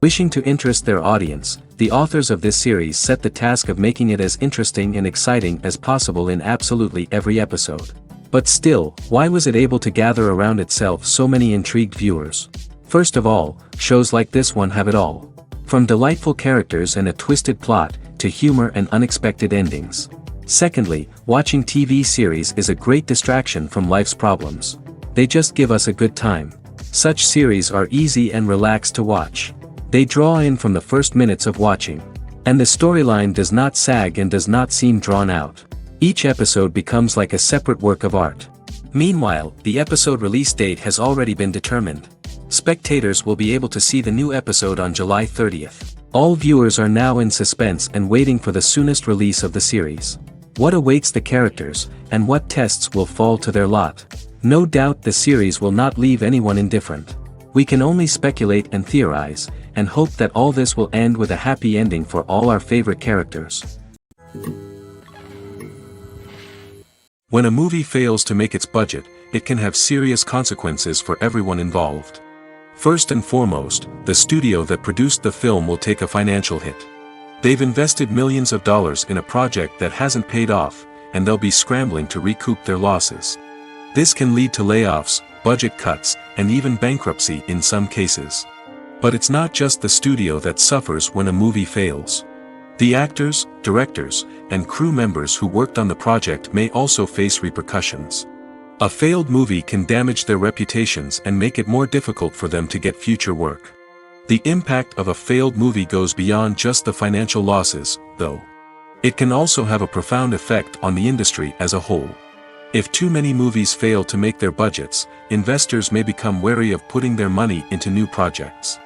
Wishing to interest their audience, the authors of this series set the task of making it as interesting and exciting as possible in absolutely every episode. But still, why was it able to gather around itself so many intrigued viewers? First of all, shows like this one have it all. From delightful characters and a twisted plot, to humor and unexpected endings. Secondly, watching TV series is a great distraction from life's problems. They just give us a good time. Such series are easy and relaxed to watch. They draw in from the first minutes of watching. And the storyline does not sag and does not seem drawn out. Each episode becomes like a separate work of art. Meanwhile, the episode release date has already been determined. Spectators will be able to see the new episode on July 30th. All viewers are now in suspense and waiting for the soonest release of the series. What awaits the characters, and what tests will fall to their lot? No doubt the series will not leave anyone indifferent. We can only speculate and theorize, and hope that all this will end with a happy ending for all our favorite characters. When a movie fails to make its budget, it can have serious consequences for everyone involved. First and foremost, the studio that produced the film will take a financial hit. They've invested millions of dollars in a project that hasn't paid off, and they'll be scrambling to recoup their losses. This can lead to layoffs, budget cuts, and even bankruptcy in some cases. But it's not just the studio that suffers when a movie fails. The actors, directors, and crew members who worked on the project may also face repercussions. A failed movie can damage their reputations and make it more difficult for them to get future work. The impact of a failed movie goes beyond just the financial losses, though. It can also have a profound effect on the industry as a whole. If too many movies fail to make their budgets, investors may become wary of putting their money into new projects.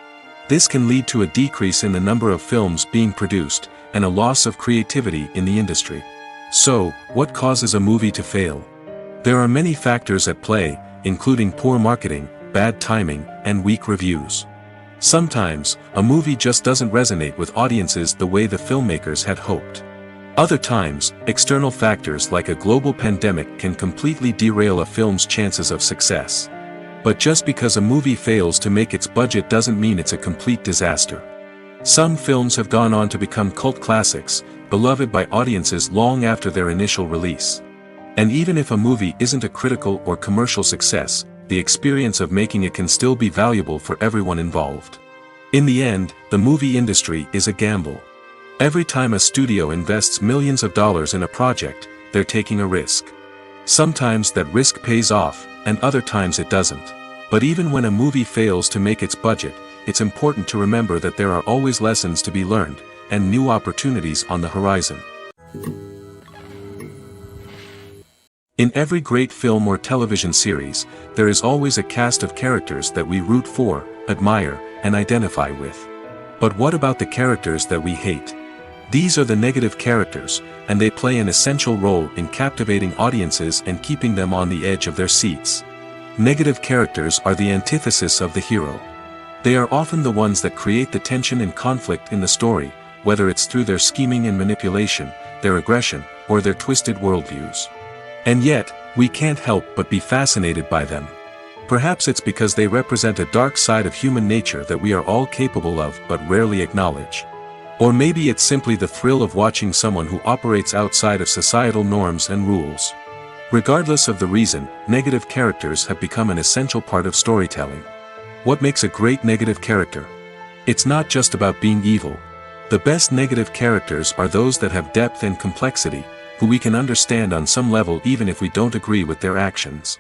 This can lead to a decrease in the number of films being produced, and a loss of creativity in the industry. So, what causes a movie to fail? There are many factors at play, including poor marketing, bad timing, and weak reviews. Sometimes, a movie just doesn't resonate with audiences the way the filmmakers had hoped. Other times, external factors like a global pandemic can completely derail a film's chances of success. But just because a movie fails to make its budget doesn't mean it's a complete disaster. Some films have gone on to become cult classics, beloved by audiences long after their initial release. And even if a movie isn't a critical or commercial success, the experience of making it can still be valuable for everyone involved. In the end, the movie industry is a gamble. Every time a studio invests millions of dollars in a project, they're taking a risk. Sometimes that risk pays off, and other times it doesn't. But even when a movie fails to make its budget, it's important to remember that there are always lessons to be learned, and new opportunities on the horizon. In every great film or television series, there is always a cast of characters that we root for, admire, and identify with. But what about the characters that we hate? These are the negative characters, and they play an essential role in captivating audiences and keeping them on the edge of their seats. Negative characters are the antithesis of the hero. They are often the ones that create the tension and conflict in the story, whether it's through their scheming and manipulation, their aggression, or their twisted worldviews. And yet, we can't help but be fascinated by them. Perhaps it's because they represent a dark side of human nature that we are all capable of but rarely acknowledge. Or maybe it's simply the thrill of watching someone who operates outside of societal norms and rules. Regardless of the reason, negative characters have become an essential part of storytelling. What makes a great negative character? It's not just about being evil. The best negative characters are those that have depth and complexity, who we can understand on some level even if we don't agree with their actions.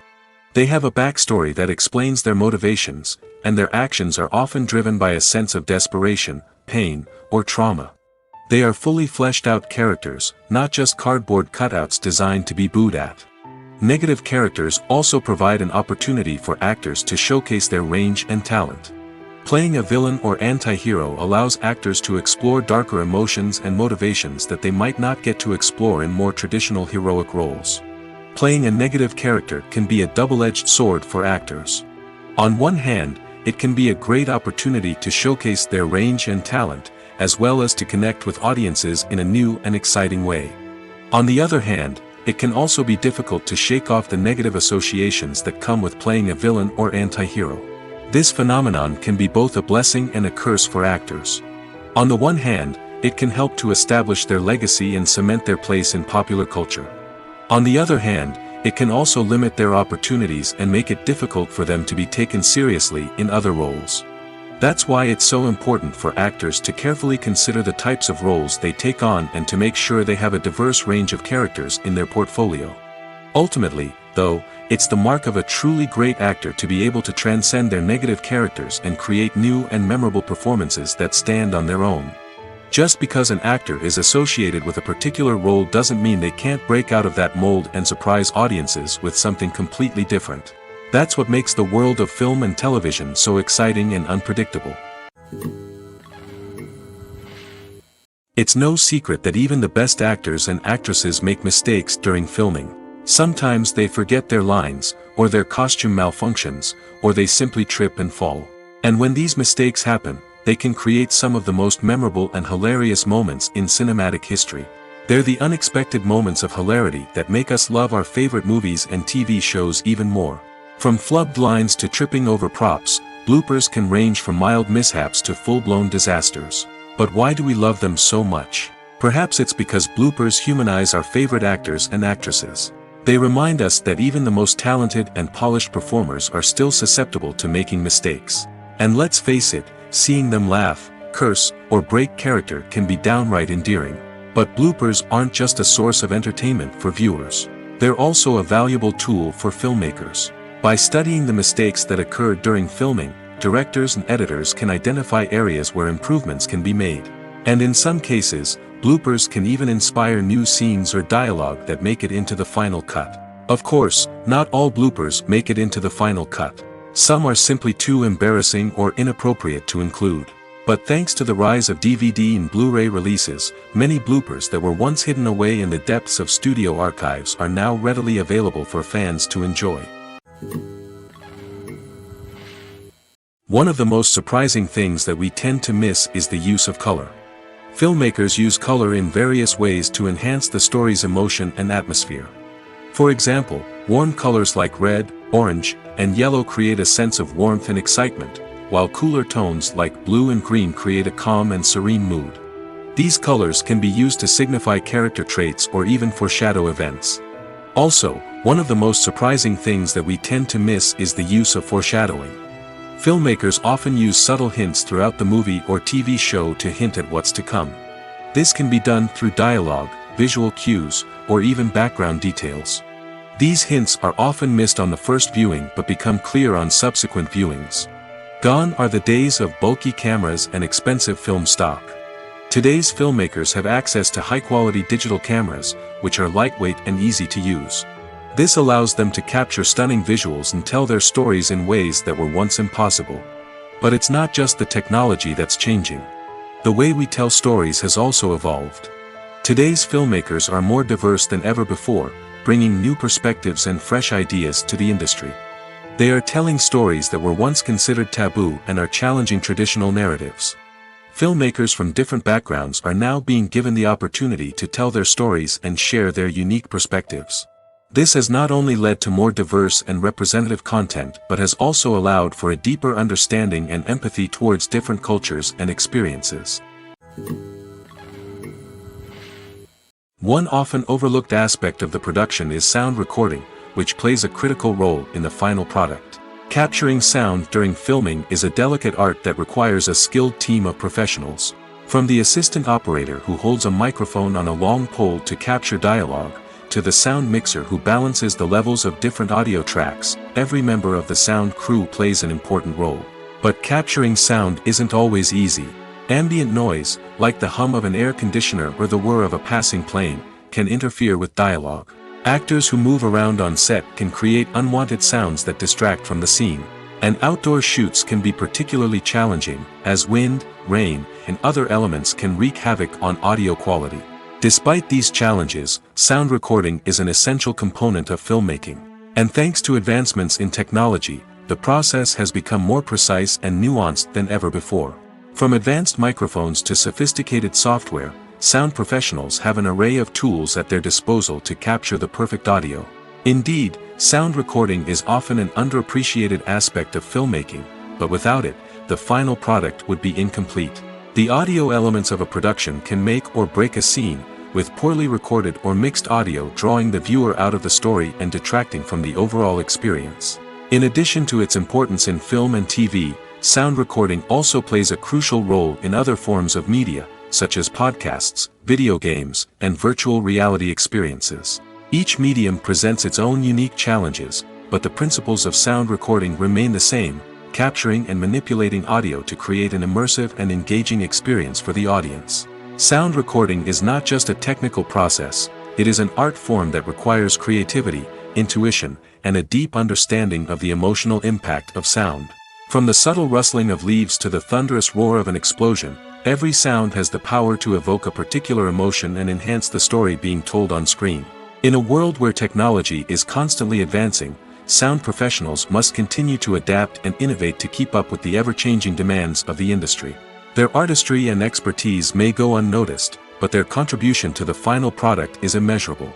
They have a backstory that explains their motivations, and their actions are often driven by a sense of desperation, pain, or trauma. They are fully fleshed out characters, not just cardboard cutouts designed to be booed at. Negative characters also provide an opportunity for actors to showcase their range and talent. Playing a villain or anti-hero allows actors to explore darker emotions and motivations that they might not get to explore in more traditional heroic roles. Playing a negative character can be a double-edged sword for actors. On one hand, it can be a great opportunity to showcase their range and talent, as well as to connect with audiences in a new and exciting way. On the other hand, it can also be difficult to shake off the negative associations that come with playing a villain or anti-hero. This phenomenon can be both a blessing and a curse for actors. On the one hand, it can help to establish their legacy and cement their place in popular culture. On the other hand, it can also limit their opportunities and make it difficult for them to be taken seriously in other roles. That's why it's so important for actors to carefully consider the types of roles they take on and to make sure they have a diverse range of characters in their portfolio. Ultimately, though, it's the mark of a truly great actor to be able to transcend their negative characters and create new and memorable performances that stand on their own. Just because an actor is associated with a particular role doesn't mean they can't break out of that mold and surprise audiences with something completely different. That's what makes the world of film and television so exciting and unpredictable. It's no secret that even the best actors and actresses make mistakes during filming. Sometimes they forget their lines, or their costume malfunctions, or they simply trip and fall. And when these mistakes happen, they can create some of the most memorable and hilarious moments in cinematic history. They're the unexpected moments of hilarity that make us love our favorite movies and TV shows even more. From flubbed lines to tripping over props, bloopers can range from mild mishaps to full-blown disasters. But why do we love them so much? Perhaps it's because bloopers humanize our favorite actors and actresses. They remind us that even the most talented and polished performers are still susceptible to making mistakes. And let's face it, seeing them laugh, curse, or break character can be downright endearing. But bloopers aren't just a source of entertainment for viewers. They're also a valuable tool for filmmakers. By studying the mistakes that occurred during filming, directors and editors can identify areas where improvements can be made. And in some cases, bloopers can even inspire new scenes or dialogue that make it into the final cut. Of course, not all bloopers make it into the final cut. Some are simply too embarrassing or inappropriate to include. But thanks to the rise of DVD and Blu-ray releases, many bloopers that were once hidden away in the depths of studio archives are now readily available for fans to enjoy. One of the most surprising things that we tend to miss is the use of color. Filmmakers use color in various ways to enhance the story's emotion and atmosphere. For example, warm colors like red, orange, and yellow create a sense of warmth and excitement, while cooler tones like blue and green create a calm and serene mood. These colors can be used to signify character traits or even foreshadow events. Also, one of the most surprising things that we tend to miss is the use of foreshadowing. Filmmakers often use subtle hints throughout the movie or TV show to hint at what's to come. This can be done through dialogue, visual cues, or even background details. These hints are often missed on the first viewing but become clear on subsequent viewings. Gone are the days of bulky cameras and expensive film stock. Today's filmmakers have access to high-quality digital cameras, which are lightweight and easy to use. This allows them to capture stunning visuals and tell their stories in ways that were once impossible. But it's not just the technology that's changing. The way we tell stories has also evolved. Today's filmmakers are more diverse than ever before, bringing new perspectives and fresh ideas to the industry. They are telling stories that were once considered taboo and are challenging traditional narratives. Filmmakers from different backgrounds are now being given the opportunity to tell their stories and share their unique perspectives. This has not only led to more diverse and representative content but has also allowed for a deeper understanding and empathy towards different cultures and experiences. One often overlooked aspect of the production is sound recording, which plays a critical role in the final product. Capturing sound during filming is a delicate art that requires a skilled team of professionals. From the assistant operator who holds a microphone on a long pole to capture dialogue, to the sound mixer who balances the levels of different audio tracks, every member of the sound crew plays an important role. But capturing sound isn't always easy. Ambient noise, like the hum of an air conditioner or the whir of a passing plane, can interfere with dialogue. Actors who move around on set can create unwanted sounds that distract from the scene. And outdoor shoots can be particularly challenging, as wind, rain, and other elements can wreak havoc on audio quality. Despite these challenges, sound recording is an essential component of filmmaking. And thanks to advancements in technology, the process has become more precise and nuanced than ever before. From advanced microphones to sophisticated software, sound professionals have an array of tools at their disposal to capture the perfect audio. Indeed, sound recording is often an underappreciated aspect of filmmaking, but without it, the final product would be incomplete. The audio elements of a production can make or break a scene, with poorly recorded or mixed audio drawing the viewer out of the story and detracting from the overall experience. In addition to its importance in film and TV, sound recording also plays a crucial role in other forms of media, such as podcasts, video games, and virtual reality experiences. Each medium presents its own unique challenges, but the principles of sound recording remain the same, capturing and manipulating audio to create an immersive and engaging experience for the audience. Sound recording is not just a technical process, it is an art form that requires creativity, intuition, and a deep understanding of the emotional impact of sound. From the subtle rustling of leaves to the thunderous roar of an explosion, every sound has the power to evoke a particular emotion and enhance the story being told on screen. In a world where technology is constantly advancing, sound professionals must continue to adapt and innovate to keep up with the ever-changing demands of the industry. Their artistry and expertise may go unnoticed, but their contribution to the final product is immeasurable.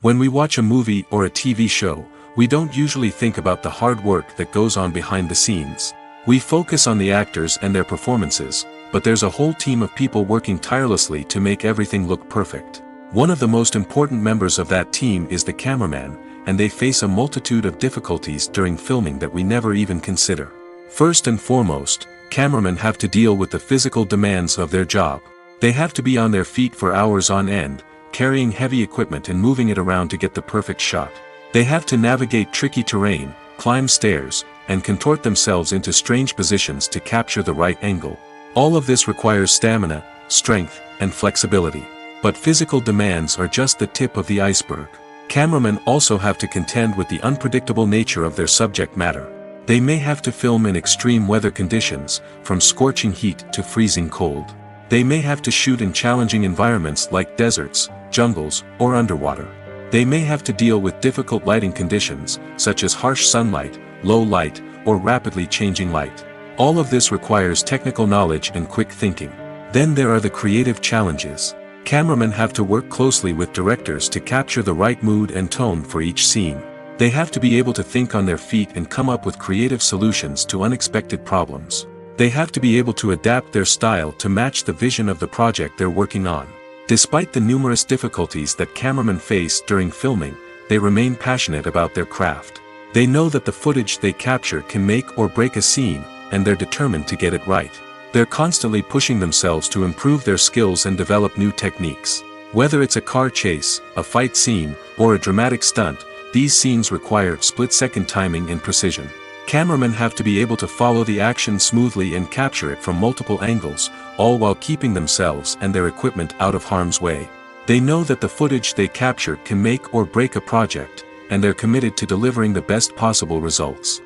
When we watch a movie or a TV show, we don't usually think about the hard work that goes on behind the scenes. We focus on the actors and their performances, but there's a whole team of people working tirelessly to make everything look perfect. One of the most important members of that team is the cameraman, and they face a multitude of difficulties during filming that we never even consider. First and foremost, cameramen have to deal with the physical demands of their job. They have to be on their feet for hours on end, carrying heavy equipment and moving it around to get the perfect shot. They have to navigate tricky terrain, climb stairs, and contort themselves into strange positions to capture the right angle. All of this requires stamina, strength, and flexibility. But physical demands are just the tip of the iceberg. Cameramen also have to contend with the unpredictable nature of their subject matter. They may have to film in extreme weather conditions, from scorching heat to freezing cold. They may have to shoot in challenging environments like deserts, jungles, or underwater. They may have to deal with difficult lighting conditions, such as harsh sunlight, low light, or rapidly changing light. All of this requires technical knowledge and quick thinking. Then there are the creative challenges. Cameramen have to work closely with directors to capture the right mood and tone for each scene. They have to be able to think on their feet and come up with creative solutions to unexpected problems. They have to be able to adapt their style to match the vision of the project they're working on. Despite the numerous difficulties that cameramen face during filming, they remain passionate about their craft. They know that the footage they capture can make or break a scene, and they're determined to get it right. They're constantly pushing themselves to improve their skills and develop new techniques. Whether it's a car chase, a fight scene, or a dramatic stunt, these scenes require split-second timing and precision. Cameramen have to be able to follow the action smoothly and capture it from multiple angles, all while keeping themselves and their equipment out of harm's way. They know that the footage they capture can make or break a project, and they're committed to delivering the best possible results.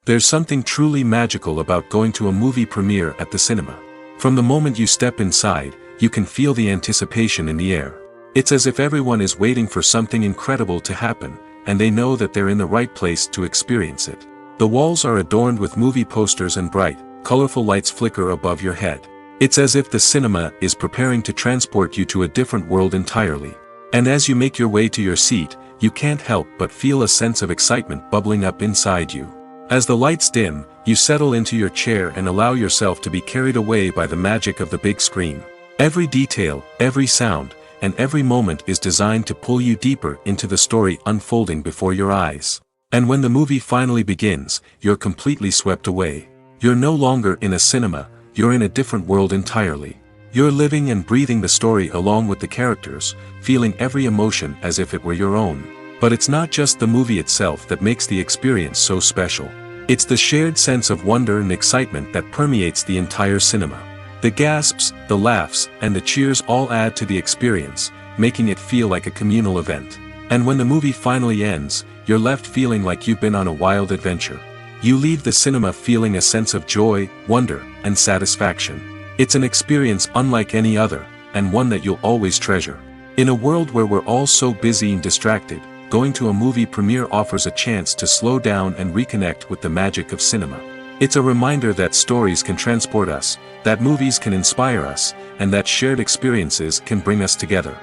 There's something truly magical about going to a movie premiere at the cinema. From the moment you step inside, you can feel the anticipation in the air. It's as if everyone is waiting for something incredible to happen, and they know that they're in the right place to experience it. The walls are adorned with movie posters and bright, colorful lights flicker above your head. It's as if the cinema is preparing to transport you to a different world entirely. And as you make your way to your seat, you can't help but feel a sense of excitement bubbling up inside you. As the lights dim, you settle into your chair and allow yourself to be carried away by the magic of the big screen. Every detail, every sound, and every moment is designed to pull you deeper into the story unfolding before your eyes. And when the movie finally begins, you're completely swept away. You're no longer in a cinema, you're in a different world entirely. You're living and breathing the story along with the characters, feeling every emotion as if it were your own. But it's not just the movie itself that makes the experience so special. It's the shared sense of wonder and excitement that permeates the entire cinema. The gasps, the laughs, and the cheers all add to the experience, making it feel like a communal event. And when the movie finally ends, you're left feeling like you've been on a wild adventure. You leave the cinema feeling a sense of joy, wonder, and satisfaction. It's an experience unlike any other, and one that you'll always treasure. In a world where we're all so busy and distracted, going to a movie premiere offers a chance to slow down and reconnect with the magic of cinema. It's a reminder that stories can transport us, that movies can inspire us, and that shared experiences can bring us together.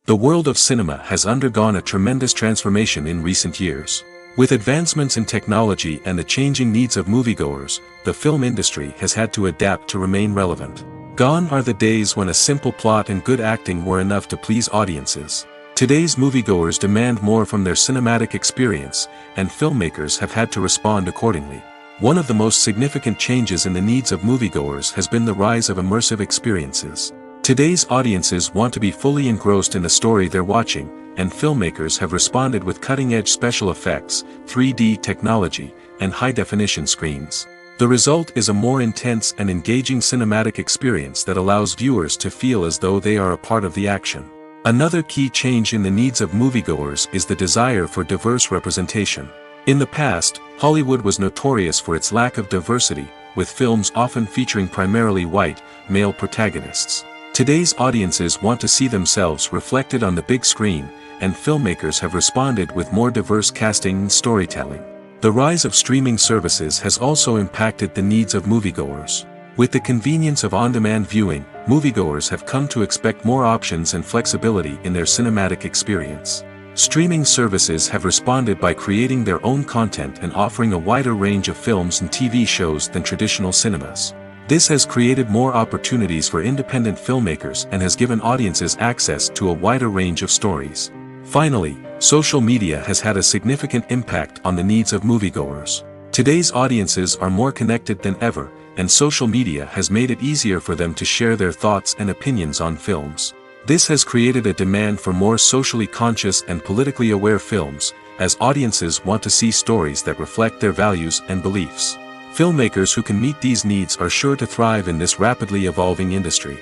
The world of cinema has undergone a tremendous transformation in recent years. With advancements in technology and the changing needs of moviegoers, the film industry has had to adapt to remain relevant. Gone are the days when a simple plot and good acting were enough to please audiences. Today's moviegoers demand more from their cinematic experience, and filmmakers have had to respond accordingly. One of the most significant changes in the needs of moviegoers has been the rise of immersive experiences. Today's audiences want to be fully engrossed in the story they're watching, and filmmakers have responded with cutting-edge special effects, 3D technology, and high-definition screens. The result is a more intense and engaging cinematic experience that allows viewers to feel as though they are a part of the action. Another key change in the needs of moviegoers is the desire for diverse representation. In the past, Hollywood was notorious for its lack of diversity, with films often featuring primarily white, male protagonists. Today's audiences want to see themselves reflected on the big screen, and filmmakers have responded with more diverse casting and storytelling. The rise of streaming services has also impacted the needs of moviegoers. With the convenience of on-demand viewing, moviegoers have come to expect more options and flexibility in their cinematic experience. Streaming services have responded by creating their own content and offering a wider range of films and TV shows than traditional cinemas. This has created more opportunities for independent filmmakers and has given audiences access to a wider range of stories. Finally, social media has had a significant impact on the needs of moviegoers. Today's audiences are more connected than ever, and social media has made it easier for them to share their thoughts and opinions on films. This has created a demand for more socially conscious and politically aware films, as audiences want to see stories that reflect their values and beliefs. Filmmakers who can meet these needs are sure to thrive in this rapidly evolving industry.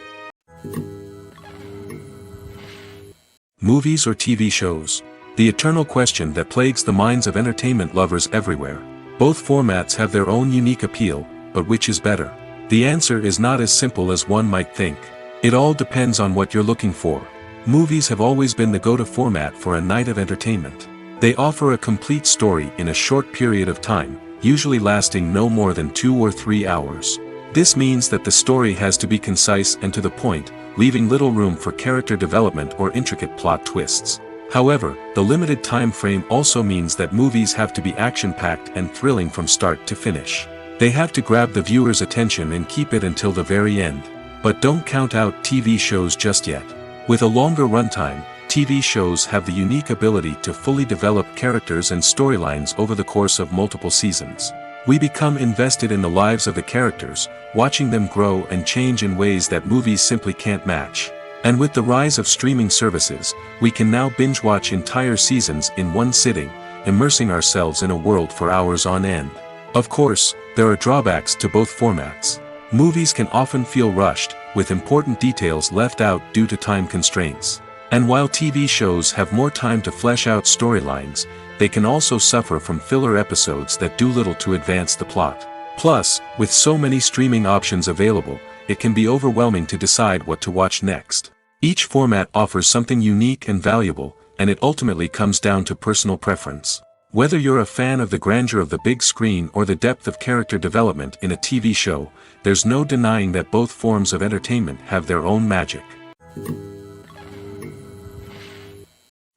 Movies or TV shows? The eternal question that plagues the minds of entertainment lovers everywhere. Both formats have their own unique appeal, but which is better? The answer is not as simple as one might think. It all depends on what you're looking for. Movies have always been the go-to format for a night of entertainment. They offer a complete story in a short period of time, usually lasting no more than 2 or 3 hours. This means that the story has to be concise and to the point, leaving little room for character development or intricate plot twists. However, the limited time frame also means that movies have to be action-packed and thrilling from start to finish. They have to grab the viewer's attention and keep it until the very end. But don't count out TV shows just yet. With a longer runtime, TV shows have the unique ability to fully develop characters and storylines over the course of multiple seasons. We become invested in the lives of the characters, watching them grow and change in ways that movies simply can't match. And with the rise of streaming services, we can now binge-watch entire seasons in one sitting, immersing ourselves in a world for hours on end. Of course, there are drawbacks to both formats. Movies can often feel rushed, with important details left out due to time constraints. And while TV shows have more time to flesh out storylines, they can also suffer from filler episodes that do little to advance the plot. Plus, with so many streaming options available, it can be overwhelming to decide what to watch next. Each format offers something unique and valuable, and it ultimately comes down to personal preference. Whether you're a fan of the grandeur of the big screen or the depth of character development in a TV show, there's no denying that both forms of entertainment have their own magic.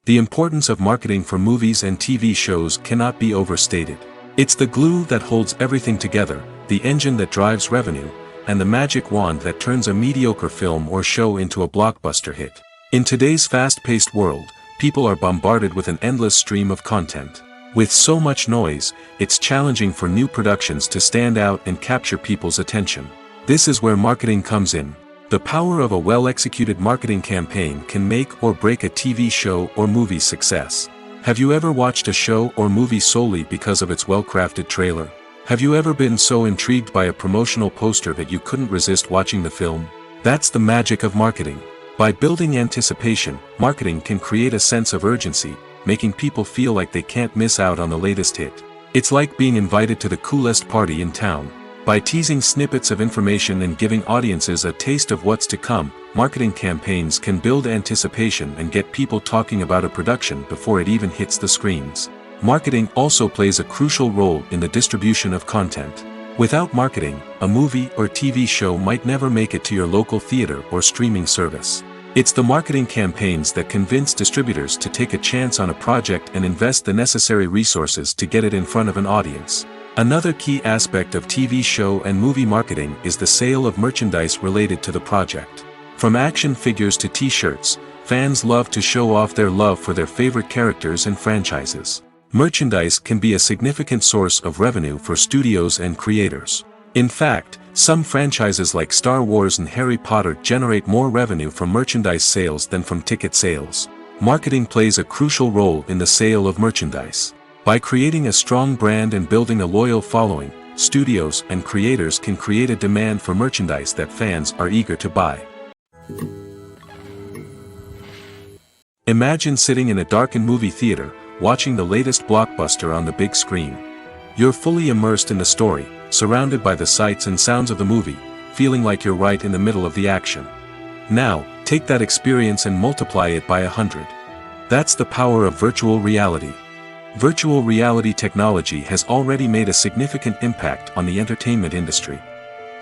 The importance of marketing for movies and TV shows cannot be overstated. It's the glue that holds everything together, the engine that drives revenue, and the magic wand that turns a mediocre film or show into a blockbuster hit. In today's fast-paced world, people are bombarded with an endless stream of content. With so much noise, it's challenging for new productions to stand out and capture people's attention. This is where marketing comes in. The power of a well-executed marketing campaign can make or break a TV show or movie's success. Have you ever watched a show or movie solely because of its well-crafted trailer? Have you ever been so intrigued by a promotional poster that you couldn't resist watching the film? That's the magic of marketing. By building anticipation, marketing can create a sense of urgency, making people feel like they can't miss out on the latest hit. It's like being invited to the coolest party in town. By teasing snippets of information and giving audiences a taste of what's to come, marketing campaigns can build anticipation and get people talking about a production before it even hits the screens. Marketing also plays a crucial role in the distribution of content. Without marketing, a movie or TV show might never make it to your local theater or streaming service. It's the marketing campaigns that convince distributors to take a chance on a project and invest the necessary resources to get it in front of an audience. Another key aspect of TV show and movie marketing is the sale of merchandise related to the project. From action figures to t-shirts, fans love to show off their love for their favorite characters and franchises. Merchandise can be a significant source of revenue for studios and creators. In fact, some franchises like Star Wars and Harry Potter generate more revenue from merchandise sales than from ticket sales. Marketing plays a crucial role in the sale of merchandise. By creating a strong brand and building a loyal following, studios and creators can create a demand for merchandise that fans are eager to buy. Imagine sitting in a darkened movie theater, watching the latest blockbuster on the big screen. You're fully immersed in the story, surrounded by the sights and sounds of the movie, feeling like you're right in the middle of the action. Now, take that experience and multiply it by 100. That's the power of virtual reality. Virtual reality technology has already made a significant impact on the entertainment industry.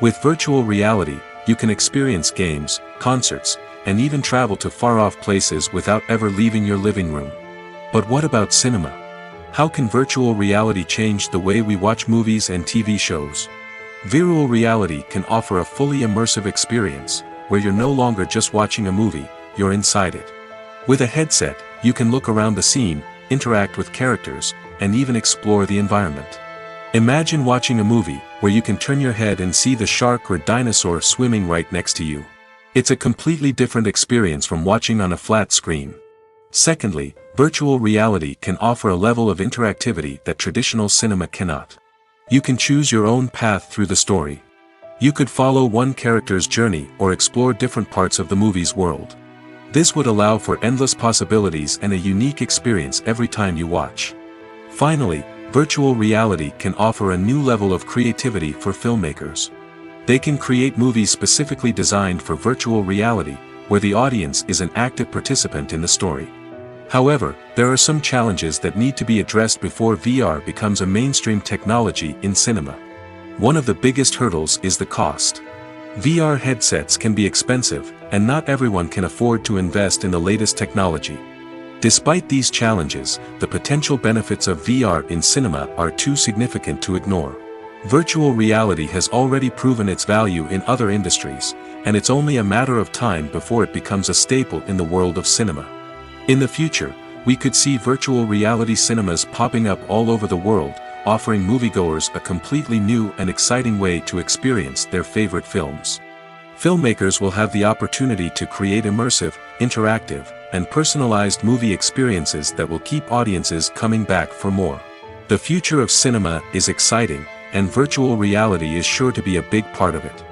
With virtual reality, you can experience games, concerts, and even travel to far-off places without ever leaving your living room. But what about cinema? How can virtual reality change the way we watch movies and TV shows? Virtual reality can offer a fully immersive experience, where you're no longer just watching a movie, you're inside it. With a headset, you can look around the scene, interact with characters, and even explore the environment. Imagine watching a movie, where you can turn your head and see the shark or dinosaur swimming right next to you. It's a completely different experience from watching on a flat screen. Secondly, virtual reality can offer a level of interactivity that traditional cinema cannot. You can choose your own path through the story. You could follow one character's journey or explore different parts of the movie's world. This would allow for endless possibilities and a unique experience every time you watch. Finally, virtual reality can offer a new level of creativity for filmmakers. They can create movies specifically designed for virtual reality, where the audience is an active participant in the story. However, there are some challenges that need to be addressed before VR becomes a mainstream technology in cinema. One of the biggest hurdles is the cost. VR headsets can be expensive, and not everyone can afford to invest in the latest technology. Despite these challenges, the potential benefits of VR in cinema are too significant to ignore. Virtual reality has already proven its value in other industries, and it's only a matter of time before it becomes a staple in the world of cinema. In the future, we could see virtual reality cinemas popping up all over the world, offering moviegoers a completely new and exciting way to experience their favorite films. Filmmakers will have the opportunity to create immersive, interactive, and personalized movie experiences that will keep audiences coming back for more. The future of cinema is exciting, and virtual reality is sure to be a big part of it.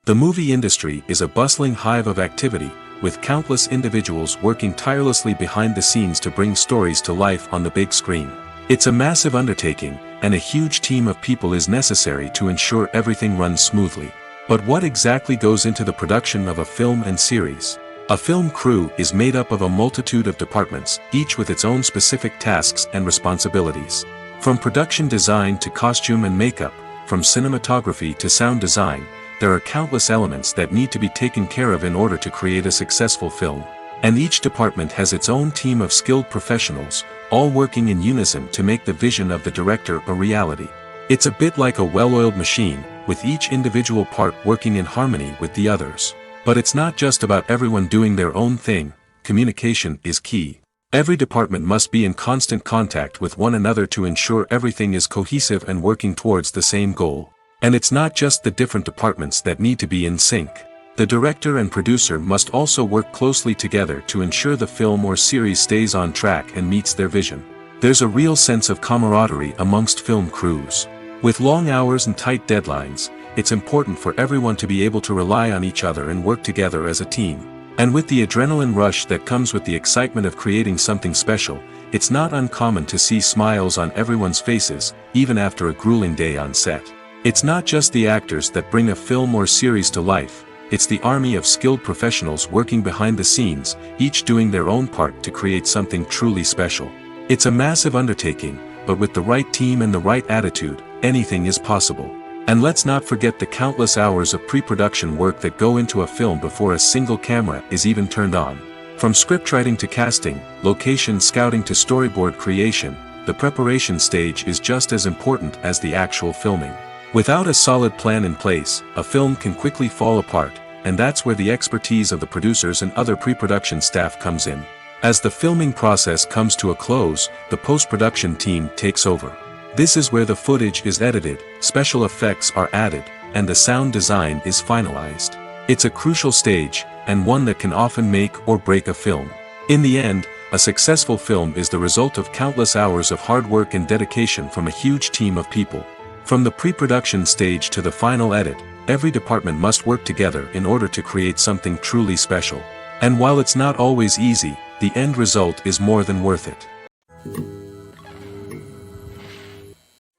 The movie industry is a bustling hive of activity, with countless individuals working tirelessly behind the scenes to bring stories to life on the big screen. It's a massive undertaking, and a huge team of people is necessary to ensure everything runs smoothly. But what exactly goes into the production of a film and series? A film crew is made up of a multitude of departments, each with its own specific tasks and responsibilities. From production design to costume and makeup, from cinematography to sound design, there are countless elements that need to be taken care of in order to create a successful film. And each department has its own team of skilled professionals, all working in unison to make the vision of the director a reality. It's a bit like a well-oiled machine, with each individual part working in harmony with the others. But it's not just about everyone doing their own thing. Communication is key. Every department must be in constant contact with one another to ensure everything is cohesive and working towards the same goal. And it's not just the different departments that need to be in sync. The director and producer must also work closely together to ensure the film or series stays on track and meets their vision. There's a real sense of camaraderie amongst film crews. With long hours and tight deadlines, it's important for everyone to be able to rely on each other and work together as a team. And with the adrenaline rush that comes with the excitement of creating something special, it's not uncommon to see smiles on everyone's faces, even after a grueling day on set. It's not just the actors that bring a film or series to life, it's the army of skilled professionals working behind the scenes, each doing their own part to create something truly special. It's a massive undertaking, but with the right team and the right attitude, anything is possible. And let's not forget the countless hours of pre-production work that go into a film before a single camera is even turned on. From scriptwriting to casting, location scouting to storyboard creation, the preparation stage is just as important as the actual filming. Without a solid plan in place, a film can quickly fall apart, and that's where the expertise of the producers and other pre-production staff comes in. As the filming process comes to a close, the post-production team takes over. This is where the footage is edited, special effects are added, and the sound design is finalized. It's a crucial stage, and one that can often make or break a film. In the end, a successful film is the result of countless hours of hard work and dedication from a huge team of people. From the pre-production stage to the final edit, every department must work together in order to create something truly special. And while it's not always easy, the end result is more than worth it.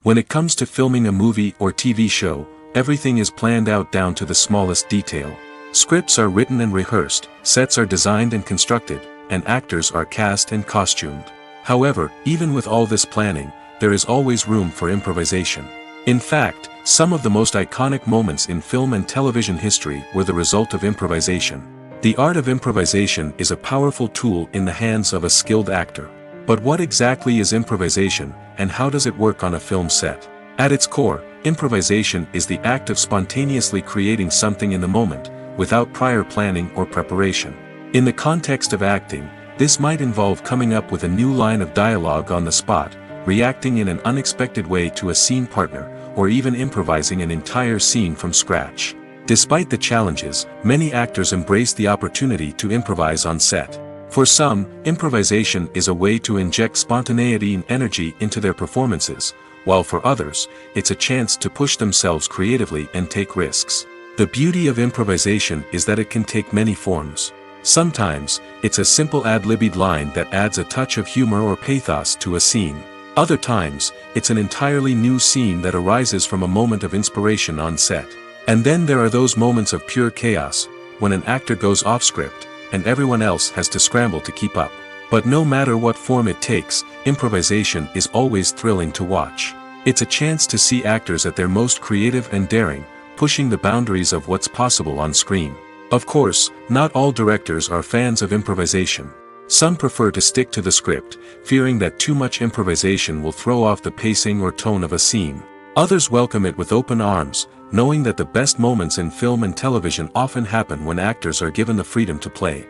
When it comes to filming a movie or TV show, everything is planned out down to the smallest detail. Scripts are written and rehearsed, sets are designed and constructed, and actors are cast and costumed. However, even with all this planning, there is always room for improvisation. In fact, some of the most iconic moments in film and television history were the result of improvisation. The art of improvisation is a powerful tool in the hands of a skilled actor. But what exactly is improvisation, and how does it work on a film set? At its core, improvisation is the act of spontaneously creating something in the moment, without prior planning or preparation. In the context of acting, this might involve coming up with a new line of dialogue on the spot, reacting in an unexpected way to a scene partner, or even improvising an entire scene from scratch. Despite the challenges, many actors embrace the opportunity to improvise on set. For some, improvisation is a way to inject spontaneity and energy into their performances, while for others, it's a chance to push themselves creatively and take risks. The beauty of improvisation is that it can take many forms. Sometimes, it's a simple ad-libbed line that adds a touch of humor or pathos to a scene. Other times, it's an entirely new scene that arises from a moment of inspiration on set. And then there are those moments of pure chaos, when an actor goes off script, and everyone else has to scramble to keep up. But no matter what form it takes, improvisation is always thrilling to watch. It's a chance to see actors at their most creative and daring, pushing the boundaries of what's possible on screen. Of course, not all directors are fans of improvisation. Some prefer to stick to the script, fearing that too much improvisation will throw off the pacing or tone of a scene. Others welcome it with open arms, knowing that the best moments in film and television often happen when actors are given the freedom to play.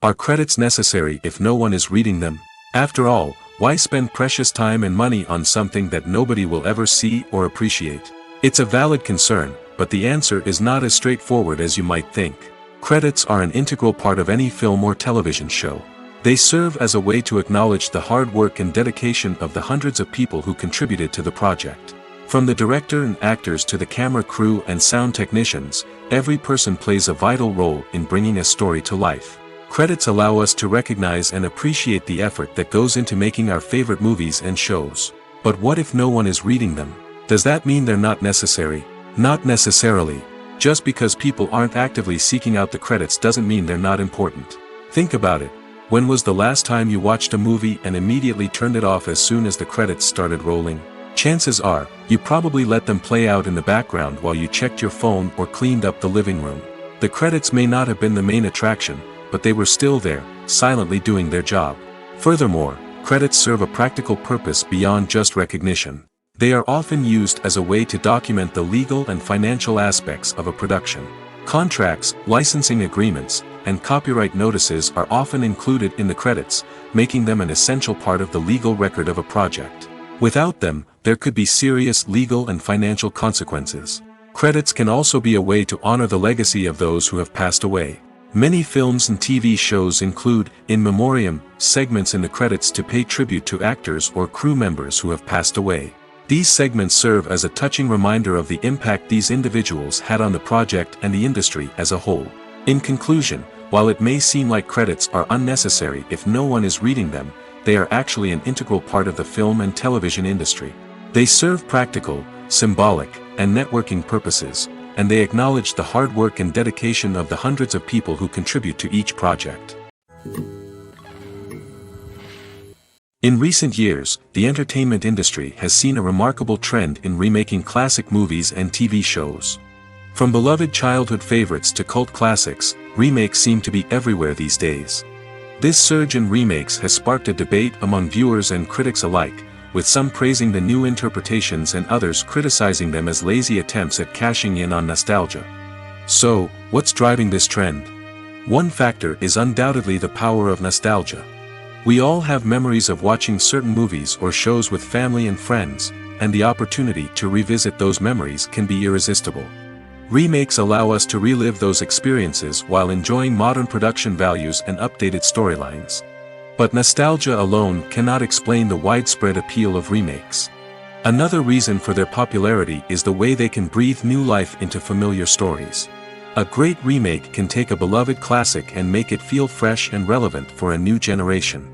Are credits necessary if no one is reading them? After all, why spend precious time and money on something that nobody will ever see or appreciate? It's a valid concern, but the answer is not as straightforward as you might think. Credits are an integral part of any film or television show. They serve as a way to acknowledge the hard work and dedication of the hundreds of people who contributed to the project. From the director and actors to the camera crew and sound technicians, every person plays a vital role in bringing a story to life. Credits allow us to recognize and appreciate the effort that goes into making our favorite movies and shows. But what if no one is reading them? Does that mean they're not necessary? Not necessarily. Just because people aren't actively seeking out the credits doesn't mean they're not important. Think about it. When was the last time you watched a movie and immediately turned it off as soon as the credits started rolling? Chances are, you probably let them play out in the background while you checked your phone or cleaned up the living room. The credits may not have been the main attraction, but they were still there, silently doing their job. Furthermore, credits serve a practical purpose beyond just recognition. They are often used as a way to document the legal and financial aspects of a production. Contracts, licensing agreements, and copyright notices are often included in the credits, making them an essential part of the legal record of a project. Without them, there could be serious legal and financial consequences. Credits can also be a way to honor the legacy of those who have passed away. Many films and TV shows include, in memoriam, segments in the credits to pay tribute to actors or crew members who have passed away. These segments serve as a touching reminder of the impact these individuals had on the project and the industry as a whole. In conclusion, while it may seem like credits are unnecessary if no one is reading them, they are actually an integral part of the film and television industry. They serve practical, symbolic, and networking purposes, and they acknowledge the hard work and dedication of the hundreds of people who contribute to each project. In recent years, the entertainment industry has seen a remarkable trend in remaking classic movies and TV shows. From beloved childhood favorites to cult classics, remakes seem to be everywhere these days. This surge in remakes has sparked a debate among viewers and critics alike, with some praising the new interpretations and others criticizing them as lazy attempts at cashing in on nostalgia. So, what's driving this trend? One factor is undoubtedly the power of nostalgia. We all have memories of watching certain movies or shows with family and friends, and the opportunity to revisit those memories can be irresistible. Remakes allow us to relive those experiences while enjoying modern production values and updated storylines. But nostalgia alone cannot explain the widespread appeal of remakes. Another reason for their popularity is the way they can breathe new life into familiar stories. A great remake can take a beloved classic and make it feel fresh and relevant for a new generation.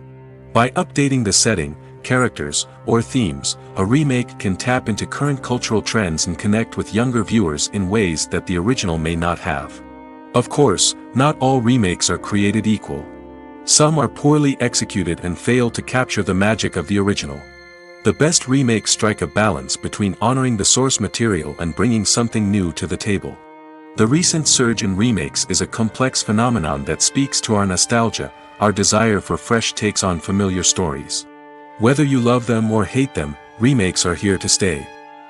By updating the setting, characters, or themes, a remake can tap into current cultural trends and connect with younger viewers in ways that the original may not have. Of course, not all remakes are created equal. Some are poorly executed and fail to capture the magic of the original. The best remakes strike a balance between honoring the source material and bringing something new to the table. The recent surge in remakes is a complex phenomenon that speaks to our nostalgia, our desire for fresh takes on familiar stories. Whether you love them or hate them, remakes are here to stay.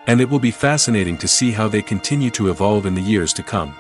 And it will be fascinating to see how they continue to evolve in the years to come.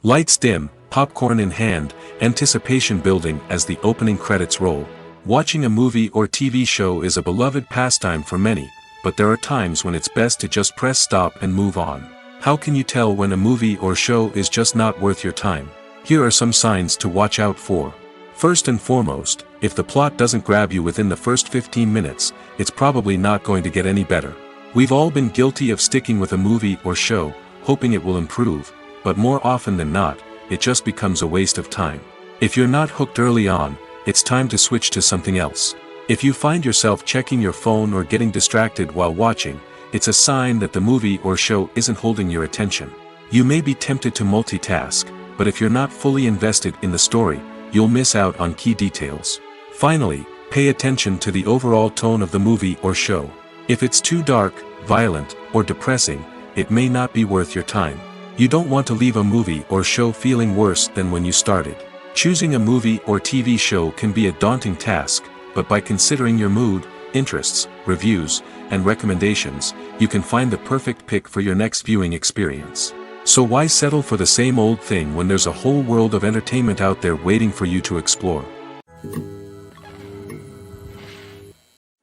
Lights dim, popcorn in hand, anticipation building as the opening credits roll. Watching a movie or TV show is a beloved pastime for many, but there are times when it's best to just press stop and move on. How can you tell when a movie or show is just not worth your time? Here are some signs to watch out for. First and foremost, if the plot doesn't grab you within the first 15 minutes, it's probably not going to get any better. We've all been guilty of sticking with a movie or show, hoping it will improve, but more often than not, it just becomes a waste of time. If you're not hooked early on, it's time to switch to something else. If you find yourself checking your phone or getting distracted while watching, it's a sign that the movie or show isn't holding your attention. You may be tempted to multitask, but if you're not fully invested in the story, you'll miss out on key details. Finally, pay attention to the overall tone of the movie or show. If it's too dark, violent, or depressing, it may not be worth your time. You don't want to leave a movie or show feeling worse than when you started. Choosing a movie or TV show can be a daunting task, but by considering your mood, interests, reviews, and recommendations, you can find the perfect pick for your next viewing experience. So why settle for the same old thing when there's a whole world of entertainment out there waiting for you to explore?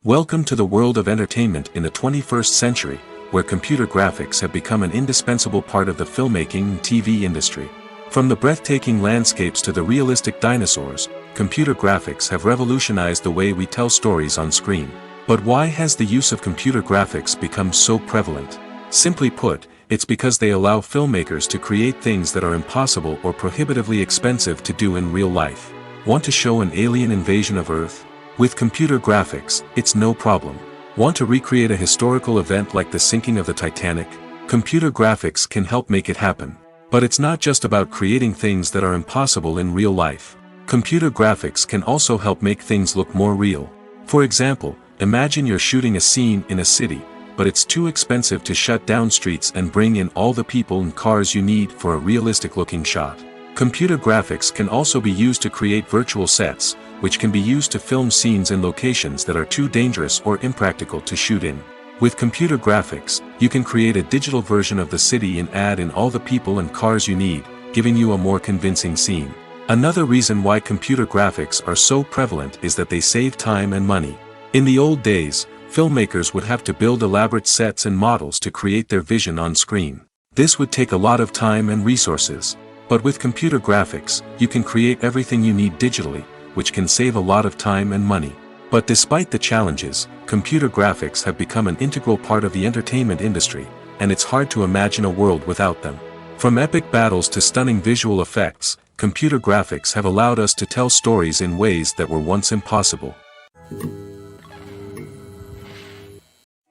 Welcome to the world of entertainment in the 21st century, where computer graphics have become an indispensable part of the filmmaking and TV industry. From the breathtaking landscapes to the realistic dinosaurs, computer graphics have revolutionized the way we tell stories on screen. But why has the use of computer graphics become so prevalent? Simply put, it's because they allow filmmakers to create things that are impossible or prohibitively expensive to do in real life. Want to show an alien invasion of Earth? With computer graphics, it's no problem. Want to recreate a historical event like the sinking of the Titanic? Computer graphics can help make it happen. But it's not just about creating things that are impossible in real life. Computer graphics can also help make things look more real. For example, imagine you're shooting a scene in a city, but it's too expensive to shut down streets and bring in all the people and cars you need for a realistic-looking shot. Computer graphics can also be used to create virtual sets, which can be used to film scenes in locations that are too dangerous or impractical to shoot in. With computer graphics, you can create a digital version of the city and add in all the people and cars you need, giving you a more convincing scene. Another reason why computer graphics are so prevalent is that they save time and money. In the old days, filmmakers would have to build elaborate sets and models to create their vision on screen. This would take a lot of time and resources. But with computer graphics, you can create everything you need digitally, which can save a lot of time and money. But despite the challenges, computer graphics have become an integral part of the entertainment industry, and it's hard to imagine a world without them. From epic battles to stunning visual effects, computer graphics have allowed us to tell stories in ways that were once impossible.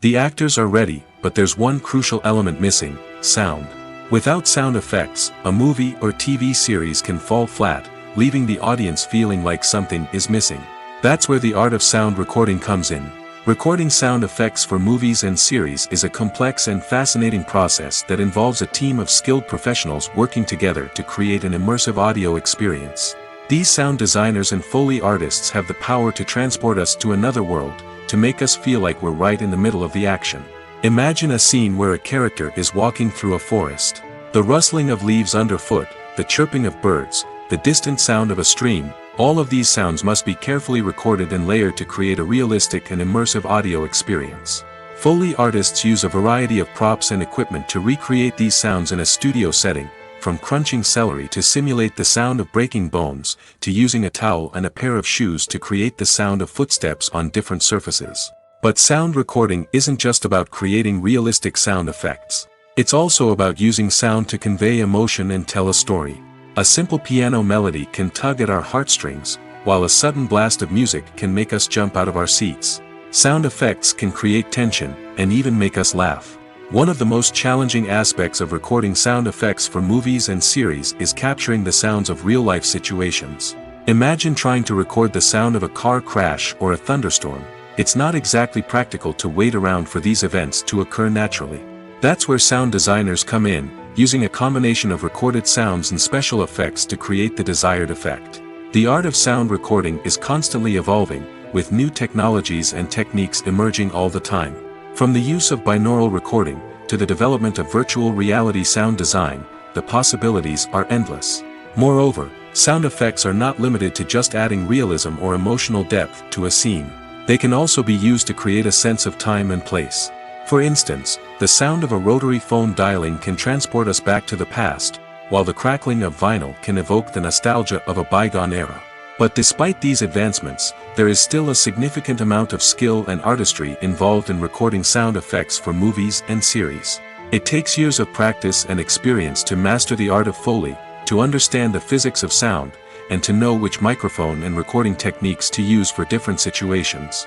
The actors are ready, but there's one crucial element missing: sound. Without sound effects, a movie or TV series can fall flat, leaving the audience feeling like something is missing. That's where the art of sound recording comes in. Recording sound effects for movies and series is a complex and fascinating process that involves a team of skilled professionals working together to create an immersive audio experience. These sound designers and Foley artists have the power to transport us to another world, to make us feel like we're right in the middle of the action. Imagine a scene where a character is walking through a forest. The rustling of leaves underfoot, the chirping of birds, the distant sound of a stream, all of these sounds must be carefully recorded and layered to create a realistic and immersive audio experience. Foley artists use a variety of props and equipment to recreate these sounds in a studio setting, from crunching celery to simulate the sound of breaking bones, to using a towel and a pair of shoes to create the sound of footsteps on different surfaces. But sound recording isn't just about creating realistic sound effects. It's also about using sound to convey emotion and tell a story. A simple piano melody can tug at our heartstrings, while a sudden blast of music can make us jump out of our seats. Sound effects can create tension, and even make us laugh. One of the most challenging aspects of recording sound effects for movies and series is capturing the sounds of real-life situations. Imagine trying to record the sound of a car crash or a thunderstorm. It's not exactly practical to wait around for these events to occur naturally. That's where sound designers come in, using a combination of recorded sounds and special effects to create the desired effect. The art of sound recording is constantly evolving, with new technologies and techniques emerging all the time. From the use of binaural recording, to the development of virtual reality sound design, the possibilities are endless. Moreover, sound effects are not limited to just adding realism or emotional depth to a scene. They can also be used to create a sense of time and place. For instance, the sound of a rotary phone dialing can transport us back to the past, while the crackling of vinyl can evoke the nostalgia of a bygone era. But despite these advancements, there is still a significant amount of skill and artistry involved in recording sound effects for movies and series. It takes years of practice and experience to master the art of Foley, to understand the physics of sound, and to know which microphone and recording techniques to use for different situations.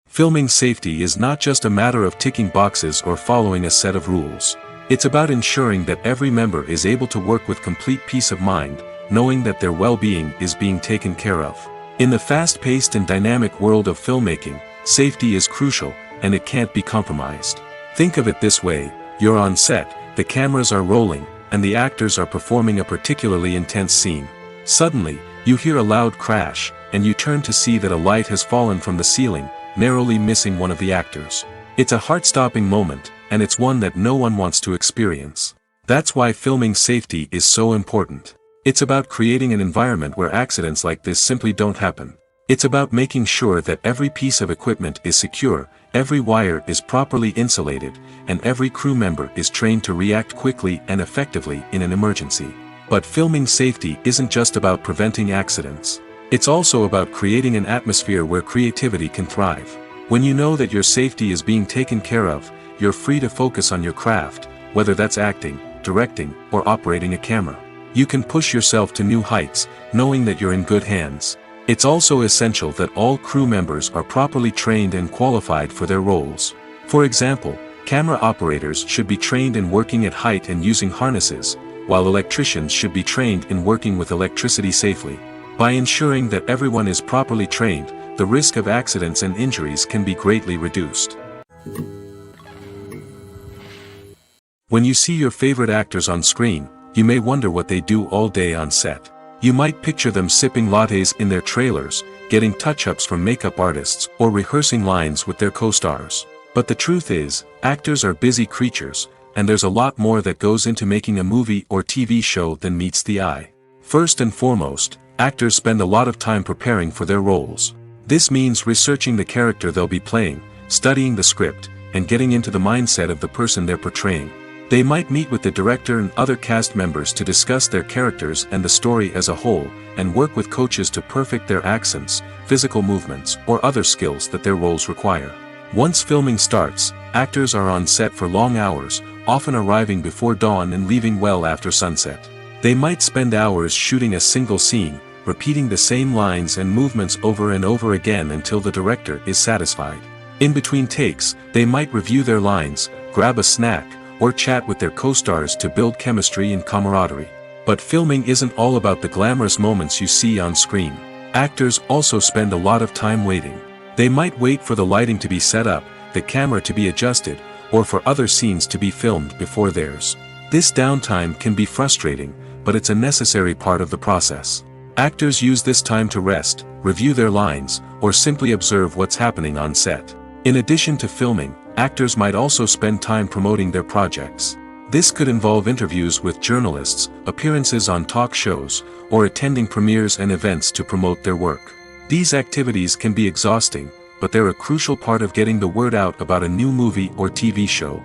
Filming safety is not just a matter of ticking boxes or following a set of rules. It's about ensuring that every member is able to work with complete peace of mind, knowing that their well-being is being taken care of. In the fast-paced and dynamic world of filmmaking, safety is crucial, and it can't be compromised. Think of it this way: you're on set, the cameras are rolling, and the actors are performing a particularly intense scene. Suddenly, you hear a loud crash, and you turn to see that a light has fallen from the ceiling, narrowly missing one of the actors. It's a heart-stopping moment, and it's one that no one wants to experience. That's why filming safety is so important. It's about creating an environment where accidents like this simply don't happen. It's about making sure that every piece of equipment is secure, every wire is properly insulated, and every crew member is trained to react quickly and effectively in an emergency. But filming safety isn't just about preventing accidents. It's also about creating an atmosphere where creativity can thrive. When you know that your safety is being taken care of, you're free to focus on your craft, whether that's acting, directing, or operating a camera. You can push yourself to new heights, knowing that you're in good hands. It's also essential that all crew members are properly trained and qualified for their roles. For example, camera operators should be trained in working at height and using harnesses, while electricians should be trained in working with electricity safely. By ensuring that everyone is properly trained, the risk of accidents and injuries can be greatly reduced. When you see your favorite actors on screen, you may wonder what they do all day on set. You might picture them sipping lattes in their trailers, getting touch-ups from makeup artists, or rehearsing lines with their co-stars. But the truth is, actors are busy creatures, and there's a lot more that goes into making a movie or TV show than meets the eye. First and foremost, actors spend a lot of time preparing for their roles. This means researching the character they'll be playing, studying the script, and getting into the mindset of the person they're portraying. They might meet with the director and other cast members to discuss their characters and the story as a whole, and work with coaches to perfect their accents, physical movements, or other skills that their roles require. Once filming starts, actors are on set for long hours, often arriving before dawn and leaving well after sunset. They might spend hours shooting a single scene, repeating the same lines and movements over and over again until the director is satisfied. In between takes, they might review their lines, grab a snack, or chat with their co-stars to build chemistry and camaraderie. But filming isn't all about the glamorous moments you see on screen. Actors also spend a lot of time waiting. They might wait for the lighting to be set up, the camera to be adjusted, or for other scenes to be filmed before theirs. This downtime can be frustrating, but it's a necessary part of the process. Actors use this time to rest, review their lines, or simply observe what's happening on set. In addition to filming, actors might also spend time promoting their projects. This could involve interviews with journalists, appearances on talk shows, or attending premieres and events to promote their work. These activities can be exhausting, but they're a crucial part of getting the word out about a new movie or TV show.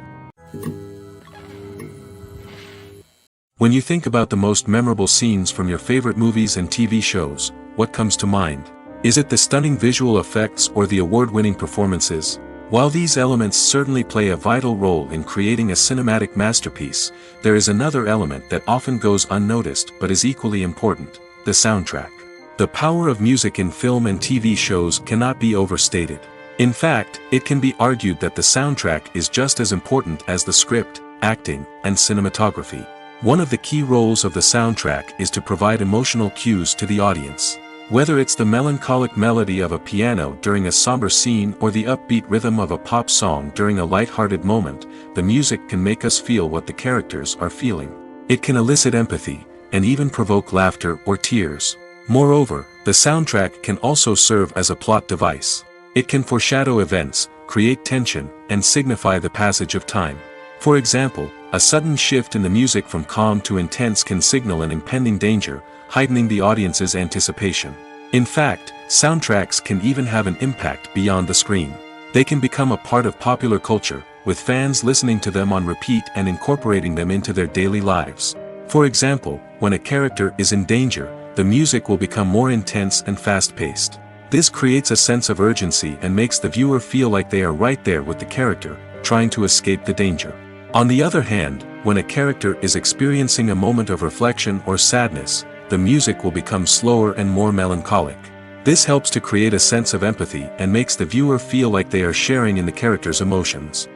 When you think about the most memorable scenes from your favorite movies and TV shows, what comes to mind? Is it the stunning visual effects or the award-winning performances? While these elements certainly play a vital role in creating a cinematic masterpiece, there is another element that often goes unnoticed but is equally important: the soundtrack. The power of music in film and TV shows cannot be overstated. In fact, it can be argued that the soundtrack is just as important as the script, acting, and cinematography. One of the key roles of the soundtrack is to provide emotional cues to the audience. Whether it's the melancholic melody of a piano during a somber scene or the upbeat rhythm of a pop song during a light-hearted moment, the music can make us feel what the characters are feeling. It can elicit empathy, and even provoke laughter or tears. Moreover, the soundtrack can also serve as a plot device. It can foreshadow events, create tension, and signify the passage of time. For example, a sudden shift in the music from calm to intense can signal an impending danger, heightening the audience's anticipation. In fact, soundtracks can even have an impact beyond the screen. They can become a part of popular culture, with fans listening to them on repeat and incorporating them into their daily lives. For example, when a character is in danger, the music will become more intense and fast-paced. This creates a sense of urgency and makes the viewer feel like they are right there with the character, trying to escape the danger. On the other hand, when a character is experiencing a moment of reflection or sadness, the music will become slower and more melancholic. This helps to create a sense of empathy and makes the viewer feel like they are sharing in the character's emotions.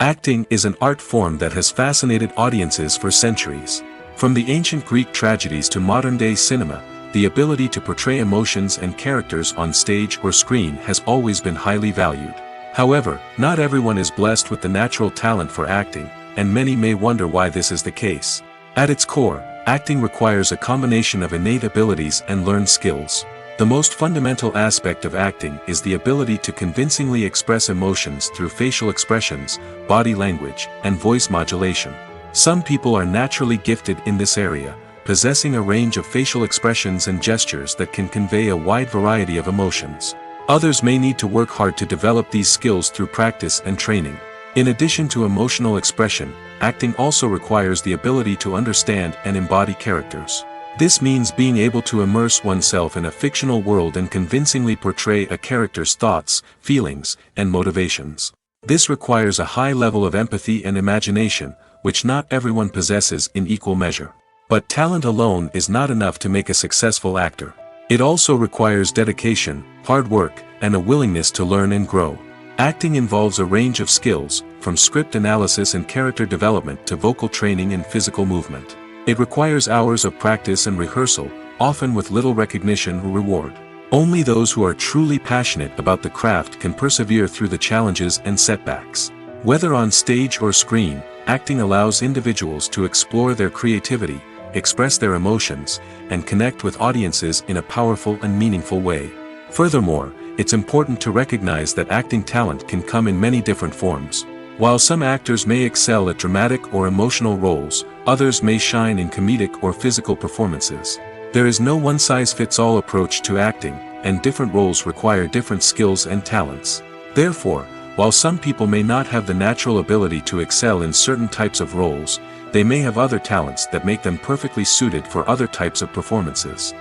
Acting is an art form that has fascinated audiences for centuries. From the ancient Greek tragedies to modern-day cinema, the ability to portray emotions and characters on stage or screen has always been highly valued. However, not everyone is blessed with the natural talent for acting, and many may wonder why this is the case. At its core, acting requires a combination of innate abilities and learned skills. The most fundamental aspect of acting is the ability to convincingly express emotions through facial expressions, body language, and voice modulation. Some people are naturally gifted in this area, possessing a range of facial expressions and gestures that can convey a wide variety of emotions. Others may need to work hard to develop these skills through practice and training. In addition to emotional expression, acting also requires the ability to understand and embody characters. This means being able to immerse oneself in a fictional world and convincingly portray a character's thoughts, feelings, and motivations. This requires a high level of empathy and imagination, which not everyone possesses in equal measure. But talent alone is not enough to make a successful actor. It also requires dedication, hard work, and a willingness to learn and grow. Acting involves a range of skills, from script analysis and character development to vocal training and physical movement. It requires hours of practice and rehearsal, often with little recognition or reward. Only those who are truly passionate about the craft can persevere through the challenges and setbacks. Whether on stage or screen, acting allows individuals to explore their creativity, express their emotions, and connect with audiences in a powerful and meaningful way. Furthermore, it's important to recognize that acting talent can come in many different forms. While some actors may excel at dramatic or emotional roles, others may shine in comedic or physical performances. There is no one-size-fits-all approach to acting, and different roles require different skills and talents. Therefore, while some people may not have the natural ability to excel in certain types of roles, they may have other talents that make them perfectly suited for other types of performances.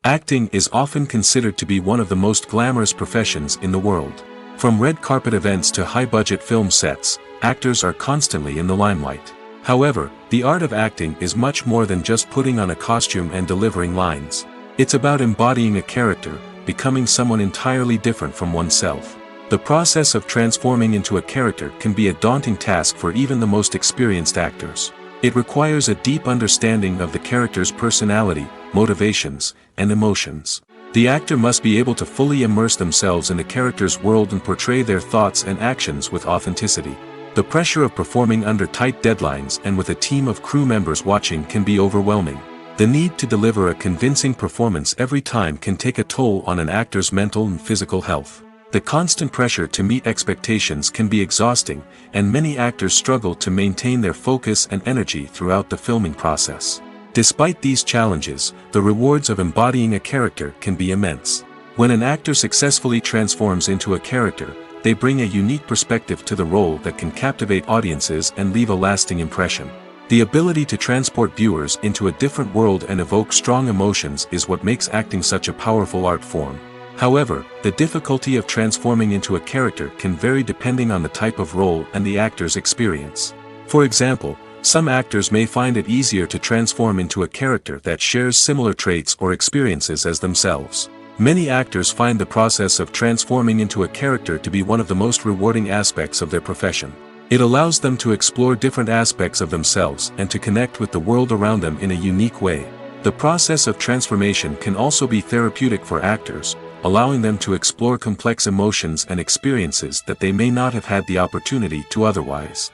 Acting is often considered to be one of the most glamorous professions in the world. From red carpet events to high-budget film sets, actors are constantly in the limelight. However, the art of acting is much more than just putting on a costume and delivering lines. It's about embodying a character, becoming someone entirely different from oneself. The process of transforming into a character can be a daunting task for even the most experienced actors. It requires a deep understanding of the character's personality, motivations, and emotions. The actor must be able to fully immerse themselves in the character's world and portray their thoughts and actions with authenticity. The pressure of performing under tight deadlines and with a team of crew members watching can be overwhelming. The need to deliver a convincing performance every time can take a toll on an actor's mental and physical health. The constant pressure to meet expectations can be exhausting, and many actors struggle to maintain their focus and energy throughout the filming process. Despite these challenges, the rewards of embodying a character can be immense. When an actor successfully transforms into a character, they bring a unique perspective to the role that can captivate audiences and leave a lasting impression. The ability to transport viewers into a different world and evoke strong emotions is what makes acting such a powerful art form. However, the difficulty of transforming into a character can vary depending on the type of role and the actor's experience. For example, some actors may find it easier to transform into a character that shares similar traits or experiences as themselves. Many actors find the process of transforming into a character to be one of the most rewarding aspects of their profession. It allows them to explore different aspects of themselves and to connect with the world around them in a unique way. The process of transformation can also be therapeutic for actors, allowing them to explore complex emotions and experiences that they may not have had the opportunity to otherwise.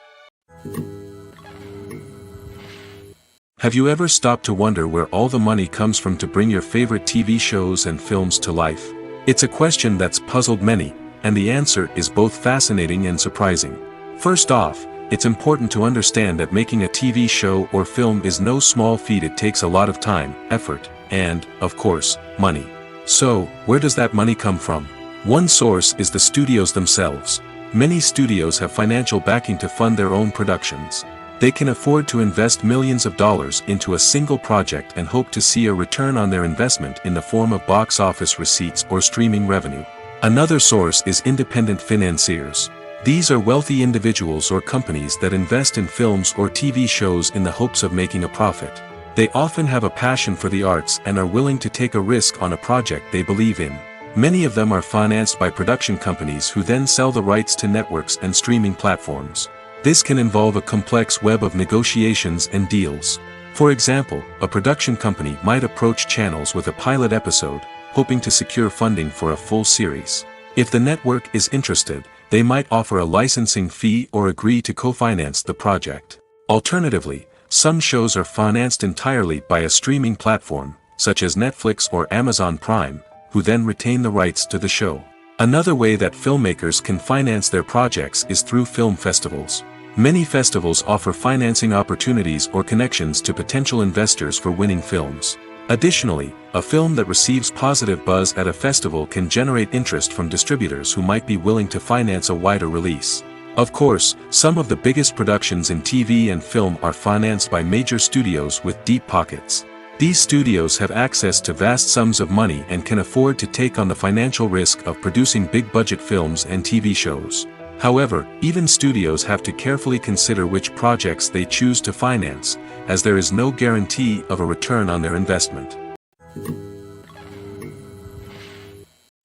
Have you ever stopped to wonder where all the money comes from to bring your favorite TV shows and films to life? It's a question that's puzzled many, and the answer is both fascinating and surprising. First off, it's important to understand that making a TV show or film is no small feat. It takes a lot of time, effort, and, of course, money. So, where does that money come from? One source is the studios themselves. Many studios have financial backing to fund their own productions. They can afford to invest millions of dollars into a single project and hope to see a return on their investment in the form of box office receipts or streaming revenue. Another source is independent financiers. These are wealthy individuals or companies that invest in films or TV shows in the hopes of making a profit. They often have a passion for the arts and are willing to take a risk on a project they believe in. Many of them are financed by production companies who then sell the rights to networks and streaming platforms. This can involve a complex web of negotiations and deals. For example, a production company might approach channels with a pilot episode, hoping to secure funding for a full series. If the network is interested, they might offer a licensing fee or agree to co-finance the project. Alternatively, some shows are financed entirely by a streaming platform, such as Netflix or Amazon Prime, who then retain the rights to the show. Another way that filmmakers can finance their projects is through film festivals. Many festivals offer financing opportunities or connections to potential investors for winning films. Additionally, a film that receives positive buzz at a festival can generate interest from distributors who might be willing to finance a wider release. Of course, some of the biggest productions in TV and film are financed by major studios with deep pockets. These studios have access to vast sums of money and can afford to take on the financial risk of producing big-budget films and TV shows. However, even studios have to carefully consider which projects they choose to finance, as there is no guarantee of a return on their investment.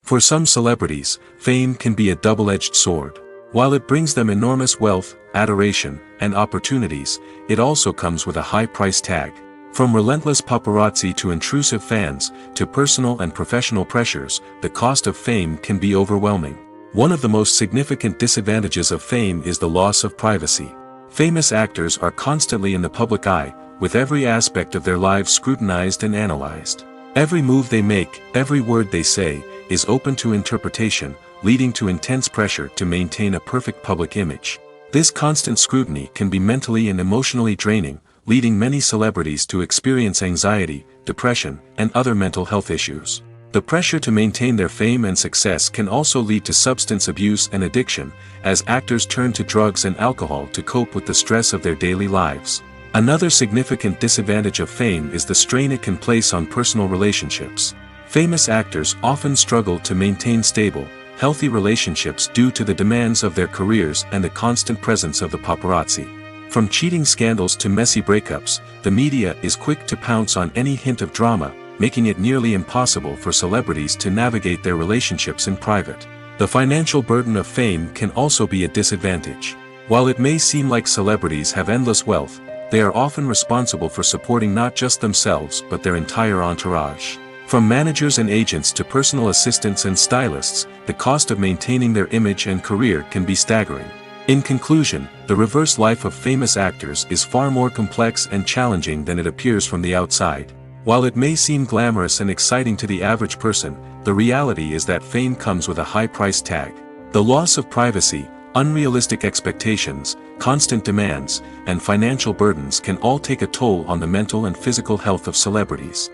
For some celebrities, fame can be a double-edged sword. While it brings them enormous wealth, adoration, and opportunities, it also comes with a high price tag. From relentless paparazzi to intrusive fans, to personal and professional pressures, the cost of fame can be overwhelming. One of the most significant disadvantages of fame is the loss of privacy. Famous actors are constantly in the public eye, with every aspect of their lives scrutinized and analyzed. Every move they make, every word they say, is open to interpretation, leading to intense pressure to maintain a perfect public image. This constant scrutiny can be mentally and emotionally draining, leading many celebrities to experience anxiety, depression, and other mental health issues. The pressure to maintain their fame and success can also lead to substance abuse and addiction, as actors turn to drugs and alcohol to cope with the stress of their daily lives. Another significant disadvantage of fame is the strain it can place on personal relationships. Famous actors often struggle to maintain stable, healthy relationships due to the demands of their careers and the constant presence of the paparazzi. From cheating scandals to messy breakups, the media is quick to pounce on any hint of drama, making it nearly impossible for celebrities to navigate their relationships in private. The financial burden of fame can also be a disadvantage. While it may seem like celebrities have endless wealth, they are often responsible for supporting not just themselves but their entire entourage. From managers and agents to personal assistants and stylists, the cost of maintaining their image and career can be staggering. In conclusion, the reverse life of famous actors is far more complex and challenging than it appears from the outside. While it may seem glamorous and exciting to the average person, the reality is that fame comes with a high price tag. The loss of privacy, unrealistic expectations, constant demands, and financial burdens can all take a toll on the mental and physical health of celebrities.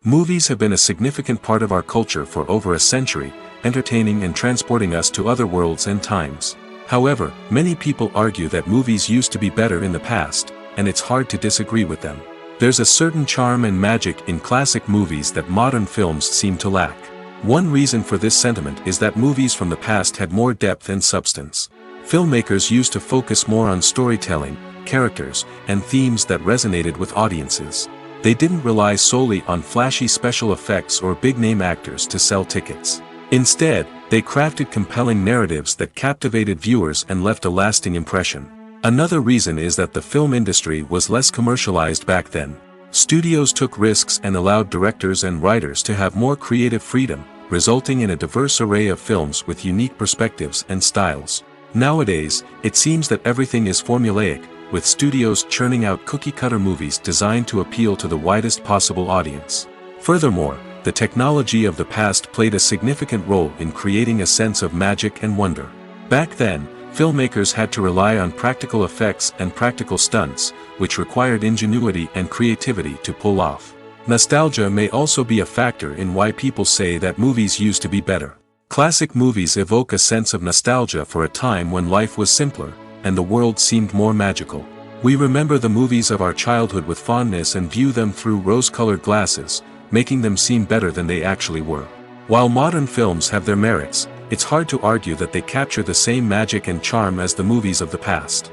Movies have been a significant part of our culture for over a century, entertaining and transporting us to other worlds and times. However, many people argue that movies used to be better in the past, and it's hard to disagree with them. There's a certain charm and magic in classic movies that modern films seem to lack. One reason for this sentiment is that movies from the past had more depth and substance. Filmmakers used to focus more on storytelling, characters, and themes that resonated with audiences. They didn't rely solely on flashy special effects or big-name actors to sell tickets. Instead, they crafted compelling narratives that captivated viewers and left a lasting impression. Another reason is that the film industry was less commercialized back then. Studios took risks and allowed directors and writers to have more creative freedom, resulting in a diverse array of films with unique perspectives and styles. Nowadays, it seems that everything is formulaic, with studios churning out cookie-cutter movies designed to appeal to the widest possible audience. Furthermore, the technology of the past played a significant role in creating a sense of magic and wonder. Back then, filmmakers had to rely on practical effects and practical stunts, which required ingenuity and creativity to pull off. Nostalgia may also be a factor in why people say that movies used to be better. Classic movies evoke a sense of nostalgia for a time when life was simpler, and the world seemed more magical. We remember the movies of our childhood with fondness and view them through rose-colored glasses, making them seem better than they actually were. While modern films have their merits, it's hard to argue that they capture the same magic and charm as the movies of the past.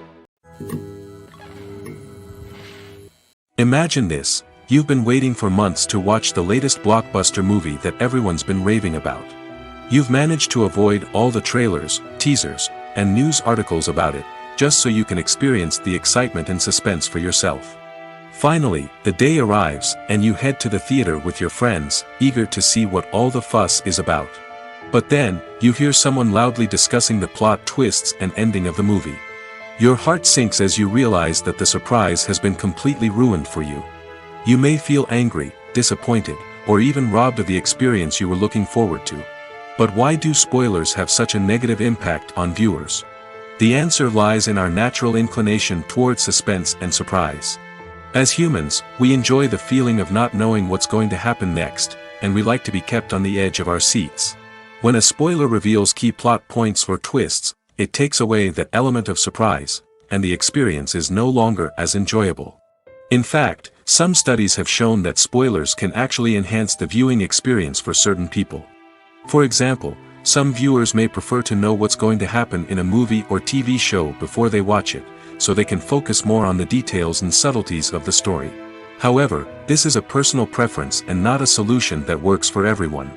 Imagine this: you've been waiting for months to watch the latest blockbuster movie that everyone's been raving about. You've managed to avoid all the trailers, teasers, and news articles about it, just so you can experience the excitement and suspense for yourself. Finally, the day arrives, and you head to the theater with your friends, eager to see what all the fuss is about. But then, you hear someone loudly discussing the plot twists and ending of the movie. Your heart sinks as you realize that the surprise has been completely ruined for you. You may feel angry, disappointed, or even robbed of the experience you were looking forward to. But why do spoilers have such a negative impact on viewers? The answer lies in our natural inclination toward suspense and surprise. As humans, we enjoy the feeling of not knowing what's going to happen next, and we like to be kept on the edge of our seats. When a spoiler reveals key plot points or twists, it takes away that element of surprise, and the experience is no longer as enjoyable. In fact, some studies have shown that spoilers can actually enhance the viewing experience for certain people. For example, some viewers may prefer to know what's going to happen in a movie or TV show before they watch it, so they can focus more on the details and subtleties of the story. However, this is a personal preference and not a solution that works for everyone.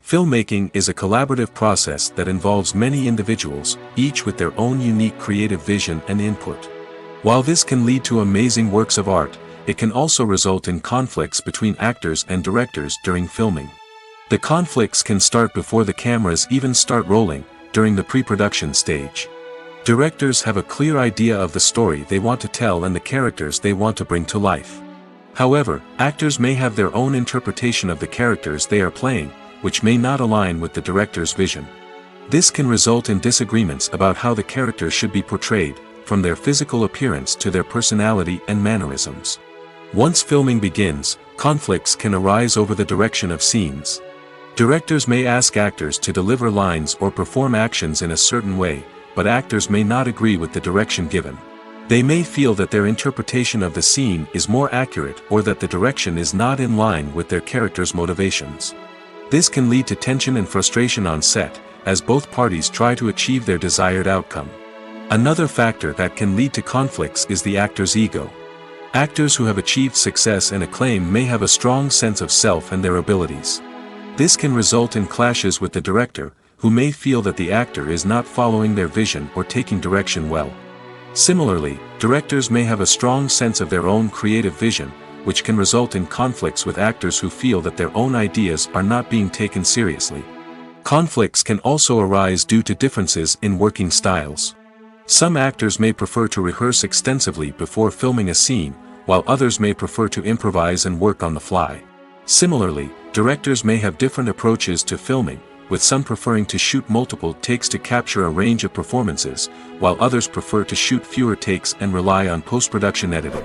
Filmmaking is a collaborative process that involves many individuals, each with their own unique creative vision and input. While this can lead to amazing works of art, it can also result in conflicts between actors and directors during filming. The conflicts can start before the cameras even start rolling, during the pre-production stage. Directors have a clear idea of the story they want to tell and the characters they want to bring to life. However, actors may have their own interpretation of the characters they are playing, which may not align with the director's vision. This can result in disagreements about how the characters should be portrayed, from their physical appearance to their personality and mannerisms. Once filming begins, conflicts can arise over the direction of scenes. Directors may ask actors to deliver lines or perform actions in a certain way, but actors may not agree with the direction given. They may feel that their interpretation of the scene is more accurate or that the direction is not in line with their character's motivations. This can lead to tension and frustration on set, as both parties try to achieve their desired outcome. Another factor that can lead to conflicts is the actor's ego. Actors who have achieved success and acclaim may have a strong sense of self and their abilities. This can result in clashes with the director, who may feel that the actor is not following their vision or taking direction well. Similarly, directors may have a strong sense of their own creative vision, which can result in conflicts with actors who feel that their own ideas are not being taken seriously. Conflicts can also arise due to differences in working styles. Some actors may prefer to rehearse extensively before filming a scene, while others may prefer to improvise and work on the fly. Similarly, directors may have different approaches to filming, with some preferring to shoot multiple takes to capture a range of performances, while others prefer to shoot fewer takes and rely on post-production editing.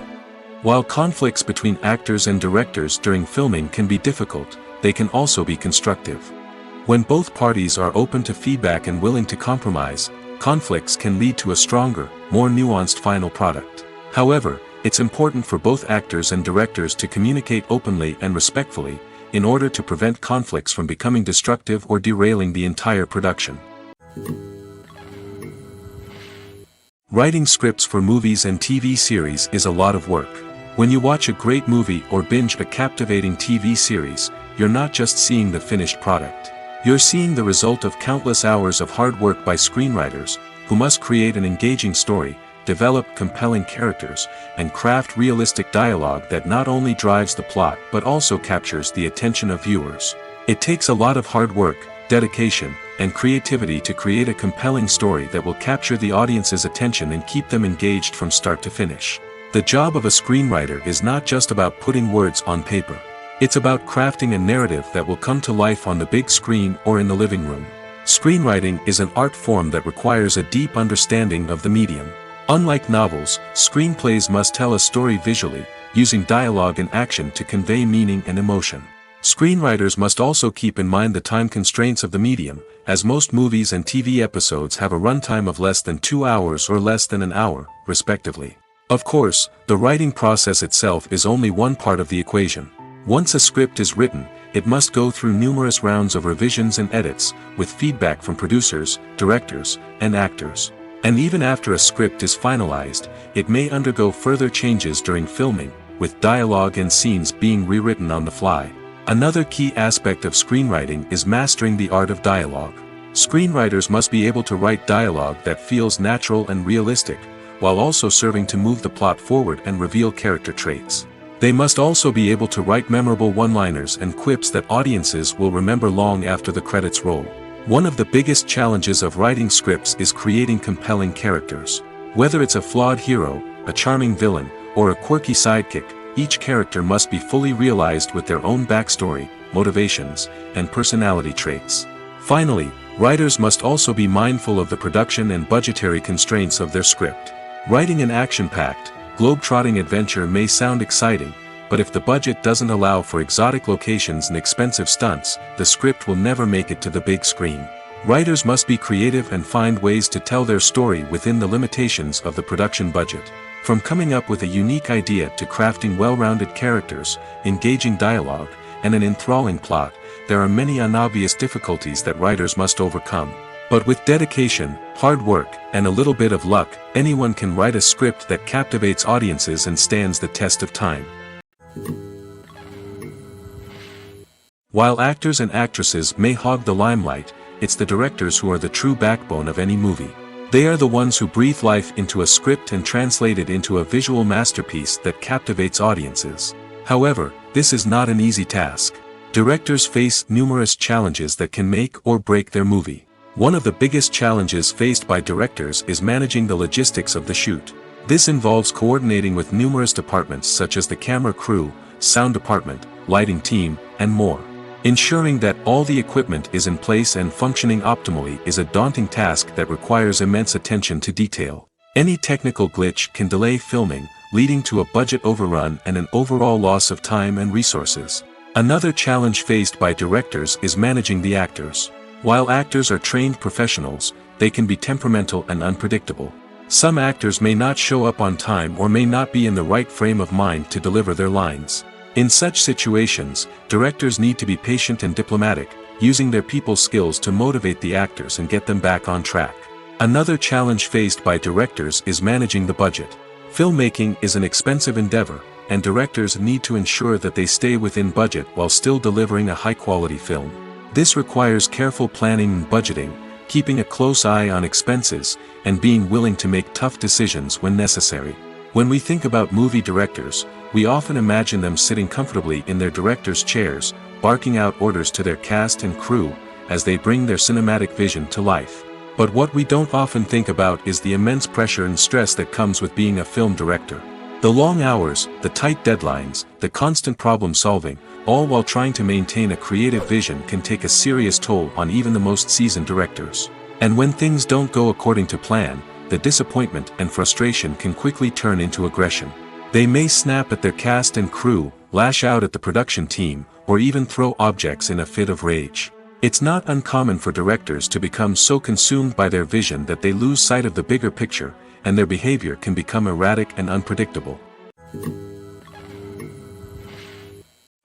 While conflicts between actors and directors during filming can be difficult, they can also be constructive. When both parties are open to feedback and willing to compromise, conflicts can lead to a stronger, more nuanced final product. However, it's important for both actors and directors to communicate openly and respectfully, in order to prevent conflicts from becoming destructive or derailing the entire production. Writing scripts for movies and TV series is a lot of work. When you watch a great movie or binge a captivating TV series, you're not just seeing the finished product. You're seeing the result of countless hours of hard work by screenwriters, who must create an engaging story, develop compelling characters, and craft realistic dialogue that not only drives the plot but also captures the attention of viewers. It takes a lot of hard work, dedication, and creativity to create a compelling story that will capture the audience's attention and keep them engaged from start to finish. The job of a screenwriter is not just about putting words on paper. It's about crafting a narrative that will come to life on the big screen or in the living room. Screenwriting is an art form that requires a deep understanding of the medium. Unlike novels, screenplays must tell a story visually, using dialogue and action to convey meaning and emotion. Screenwriters must also keep in mind the time constraints of the medium, as most movies and TV episodes have a runtime of less than 2 hours or less than an hour, respectively. Of course, the writing process itself is only one part of the equation. Once a script is written, it must go through numerous rounds of revisions and edits, with feedback from producers, directors, and actors. And even after a script is finalized, it may undergo further changes during filming, with dialogue and scenes being rewritten on the fly. Another key aspect of screenwriting is mastering the art of dialogue. Screenwriters must be able to write dialogue that feels natural and realistic, while also serving to move the plot forward and reveal character traits. They must also be able to write memorable one-liners and quips that audiences will remember long after the credits roll. One of the biggest challenges of writing scripts is creating compelling characters. Whether it's a flawed hero, a charming villain, or a quirky sidekick, each character must be fully realized with their own backstory, motivations, and personality traits. Finally, writers must also be mindful of the production and budgetary constraints of their script. Writing an action-packed, globe-trotting adventure may sound exciting, but if the budget doesn't allow for exotic locations and expensive stunts, the script will never make it to the big screen. Writers must be creative and find ways to tell their story within the limitations of the production budget. From coming up with a unique idea to crafting well-rounded characters, engaging dialogue, and an enthralling plot, there are many unobvious difficulties that writers must overcome. But with dedication, hard work, and a little bit of luck, anyone can write a script that captivates audiences and stands the test of time. While actors and actresses may hog the limelight, it's the directors who are the true backbone of any movie. They are the ones who breathe life into a script and translate it into a visual masterpiece that captivates audiences. However, this is not an easy task. Directors face numerous challenges that can make or break their movie. One of the biggest challenges faced by directors is managing the logistics of the shoot. This involves coordinating with numerous departments such as the camera crew, sound department, lighting team, and more. Ensuring that all the equipment is in place and functioning optimally is a daunting task that requires immense attention to detail. Any technical glitch can delay filming, leading to a budget overrun and an overall loss of time and resources. Another challenge faced by directors is managing the actors. While actors are trained professionals, they can be temperamental and unpredictable. Some actors may not show up on time or may not be in the right frame of mind to deliver their lines. In such situations, directors need to be patient and diplomatic, using their people skills to motivate the actors and get them back on track. Another challenge faced by directors is managing the budget. Filmmaking is an expensive endeavor, and directors need to ensure that they stay within budget while still delivering a high-quality film. This requires careful planning and budgeting, keeping a close eye on expenses, and being willing to make tough decisions when necessary. When we think about movie directors, we often imagine them sitting comfortably in their director's chairs, barking out orders to their cast and crew, as they bring their cinematic vision to life. But what we don't often think about is the immense pressure and stress that comes with being a film director. The long hours, the tight deadlines, the constant problem solving, all while trying to maintain a creative vision can take a serious toll on even the most seasoned directors. And when things don't go according to plan, the disappointment and frustration can quickly turn into aggression. They may snap at their cast and crew, lash out at the production team, or even throw objects in a fit of rage. It's not uncommon for directors to become so consumed by their vision that they lose sight of the bigger picture, and their behavior can become erratic and unpredictable.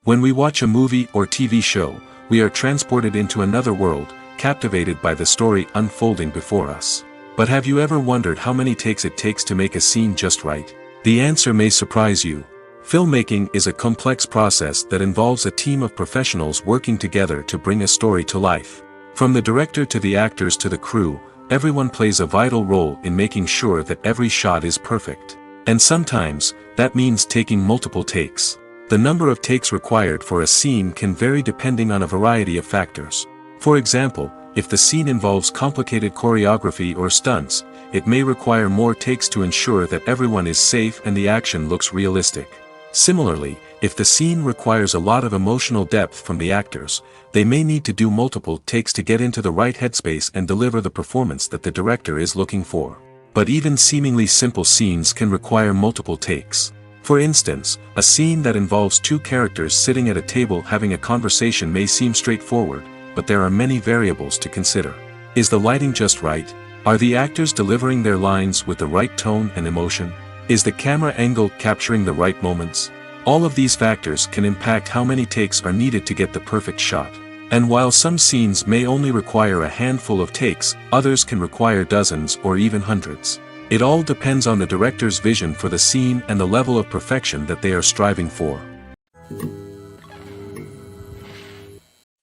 When we watch a movie or TV show, we are transported into another world, captivated by the story unfolding before us. But have you ever wondered how many takes it takes to make a scene just right? The answer may surprise you. Filmmaking is a complex process that involves a team of professionals working together to bring a story to life. From the director to the actors to the crew, everyone plays a vital role in making sure that every shot is perfect. And sometimes, that means taking multiple takes. The number of takes required for a scene can vary depending on a variety of factors. For example, if the scene involves complicated choreography or stunts, it may require more takes to ensure that everyone is safe and the action looks realistic. Similarly, if the scene requires a lot of emotional depth from the actors, they may need to do multiple takes to get into the right headspace and deliver the performance that the director is looking for. But even seemingly simple scenes can require multiple takes. For instance, a scene that involves two characters sitting at a table having a conversation may seem straightforward, but there are many variables to consider. Is the lighting just right? Are the actors delivering their lines with the right tone and emotion? Is the camera angle capturing the right moments? All of these factors can impact how many takes are needed to get the perfect shot. And while some scenes may only require a handful of takes, others can require dozens or even hundreds. It all depends on the director's vision for the scene and the level of perfection that they are striving for.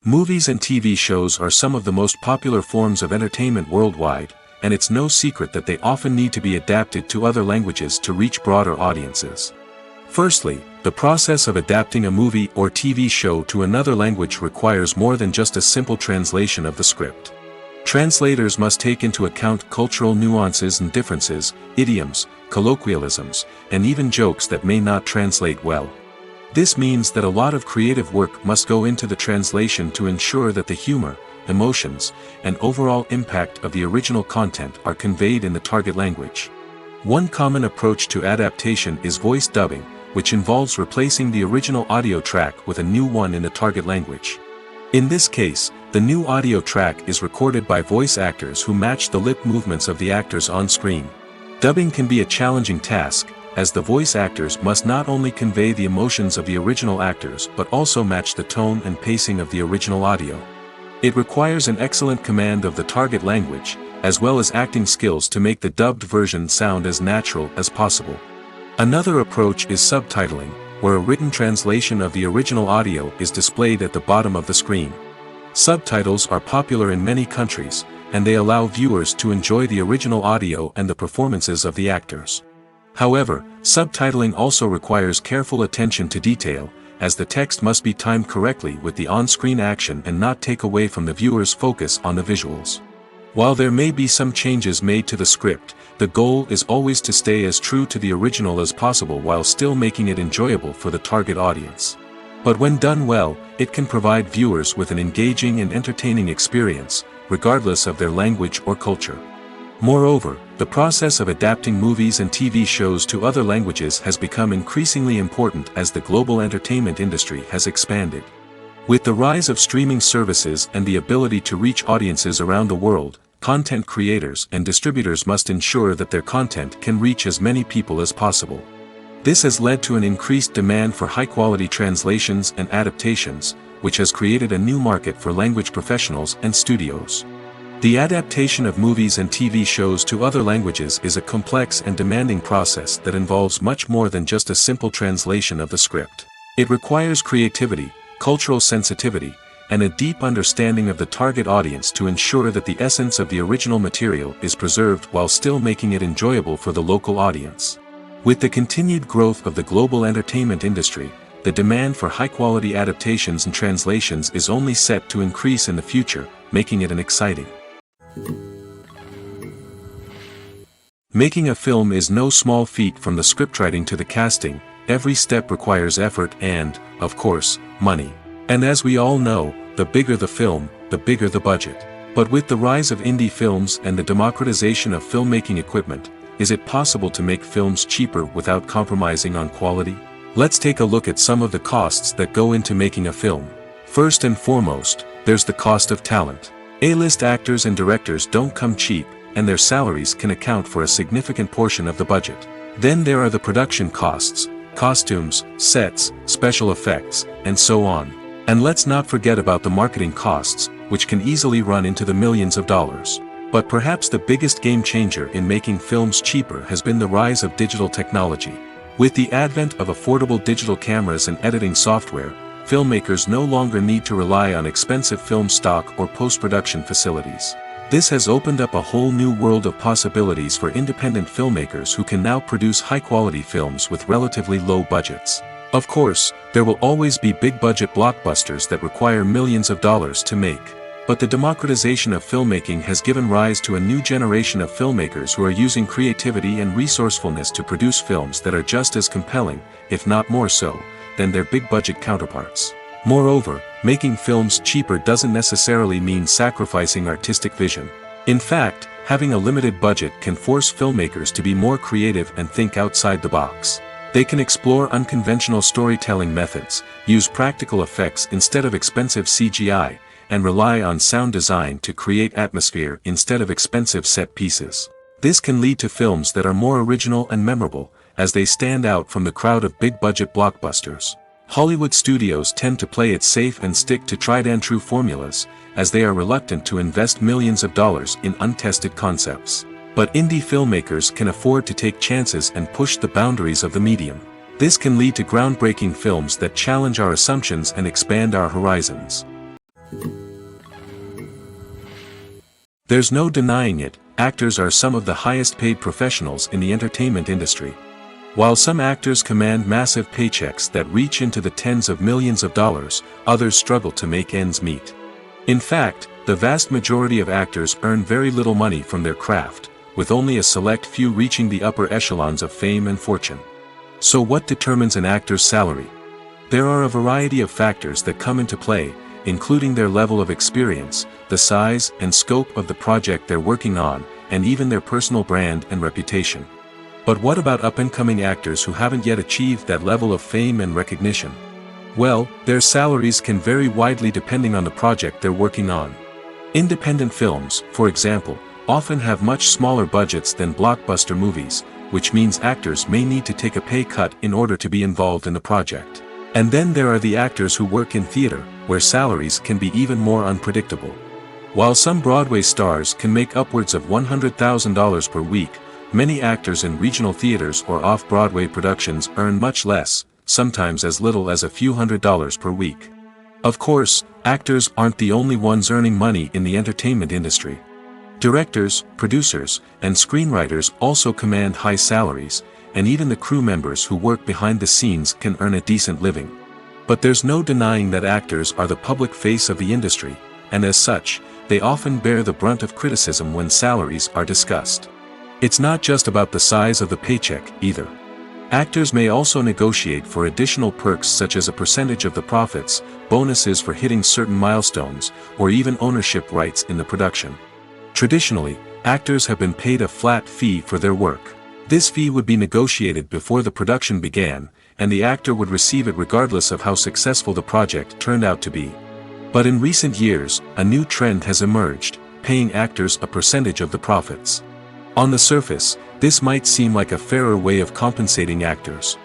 Movies and TV shows are some of the most popular forms of entertainment worldwide, and it's no secret that they often need to be adapted to other languages to reach broader audiences. Firstly, the process of adapting a movie or TV show to another language requires more than just a simple translation of the script. Translators must take into account cultural nuances and differences, idioms, colloquialisms, and even jokes that may not translate well. This means that a lot of creative work must go into the translation to ensure that the humor, emotions, and overall impact of the original content are conveyed in the target language. One common approach to adaptation is voice dubbing, which involves replacing the original audio track with a new one in the target language. In this case, the new audio track is recorded by voice actors who match the lip movements of the actors on screen. Dubbing can be a challenging task, as the voice actors must not only convey the emotions of the original actors but also match the tone and pacing of the original audio. It requires an excellent command of the target language, as well as acting skills to make the dubbed version sound as natural as possible. Another approach is subtitling, where a written translation of the original audio is displayed at the bottom of the screen. Subtitles are popular in many countries, and they allow viewers to enjoy the original audio and the performances of the actors. However, subtitling also requires careful attention to detail, as the text must be timed correctly with the on-screen action and not take away from the viewer's focus on the visuals. While there may be some changes made to the script, the goal is always to stay as true to the original as possible while still making it enjoyable for the target audience. But when done well, it can provide viewers with an engaging and entertaining experience, regardless of their language or culture. Moreover, the process of adapting movies and TV shows to other languages has become increasingly important as the global entertainment industry has expanded. With the rise of streaming services and the ability to reach audiences around the world, content creators and distributors must ensure that their content can reach as many people as possible. This has led to an increased demand for high-quality translations and adaptations, which has created a new market for language professionals and studios. The adaptation of movies and TV shows to other languages is a complex and demanding process that involves much more than just a simple translation of the script. It requires creativity, cultural sensitivity, and a deep understanding of the target audience to ensure that the essence of the original material is preserved while still making it enjoyable for the local audience. With the continued growth of the global entertainment industry, the demand for high-quality adaptations and translations is only set to increase in the future, making it an exciting. Making a film is no small feat. From the scriptwriting to the casting, every step requires effort and, of course, money. And as we all know, the bigger the film, the bigger the budget. But with the rise of indie films and the democratization of filmmaking equipment, is it possible to make films cheaper without compromising on quality? Let's take a look at some of the costs that go into making a film. First and foremost, there's the cost of talent. A-list actors and directors don't come cheap, and their salaries can account for a significant portion of the budget. Then there are the production costs, costumes, sets, special effects, and so on. And let's not forget about the marketing costs, which can easily run into the millions of dollars. But perhaps the biggest game changer in making films cheaper has been the rise of digital technology. With the advent of affordable digital cameras and editing software, filmmakers no longer need to rely on expensive film stock or post-production facilities. This has opened up a whole new world of possibilities for independent filmmakers who can now produce high-quality films with relatively low budgets. Of course, there will always be big-budget blockbusters that require millions of dollars to make. But the democratization of filmmaking has given rise to a new generation of filmmakers who are using creativity and resourcefulness to produce films that are just as compelling, if not more so, than their big-budget counterparts. Moreover, making films cheaper doesn't necessarily mean sacrificing artistic vision. In fact, having a limited budget can force filmmakers to be more creative and think outside the box. They can explore unconventional storytelling methods, use practical effects instead of expensive CGI, and rely on sound design to create atmosphere instead of expensive set pieces. This can lead to films that are more original and memorable, as they stand out from the crowd of big-budget blockbusters. Hollywood studios tend to play it safe and stick to tried-and-true formulas, as they are reluctant to invest millions of dollars in untested concepts. But indie filmmakers can afford to take chances and push the boundaries of the medium. This can lead to groundbreaking films that challenge our assumptions and expand our horizons. There's no denying it, actors are some of the highest-paid professionals in the entertainment industry. While some actors command massive paychecks that reach into the tens of millions of dollars, others struggle to make ends meet. In fact, the vast majority of actors earn very little money from their craft, with only a select few reaching the upper echelons of fame and fortune. So what determines an actor's salary? There are a variety of factors that come into play, including their level of experience, the size and scope of the project they're working on, and even their personal brand and reputation. But what about up-and-coming actors who haven't yet achieved that level of fame and recognition? Well, their salaries can vary widely depending on the project they're working on. Independent films, for example, often have much smaller budgets than blockbuster movies, which means actors may need to take a pay cut in order to be involved in the project. And then there are the actors who work in theater, where salaries can be even more unpredictable. While some Broadway stars can make upwards of $100,000 per week, many actors in regional theaters or off-Broadway productions earn much less, sometimes as little as a few $100s per week. Of course, actors aren't the only ones earning money in the entertainment industry. Directors, producers, and screenwriters also command high salaries, and even the crew members who work behind the scenes can earn a decent living. But there's no denying that actors are the public face of the industry, and as such, they often bear the brunt of criticism when salaries are discussed. It's not just about the size of the paycheck, either. Actors may also negotiate for additional perks such as a percentage of the profits, bonuses for hitting certain milestones, or even ownership rights in the production. Traditionally, actors have been paid a flat fee for their work. This fee would be negotiated before the production began, and the actor would receive it regardless of how successful the project turned out to be. But in recent years, a new trend has emerged, paying actors a percentage of the profits. On the surface, this might seem like a fairer way of compensating actors.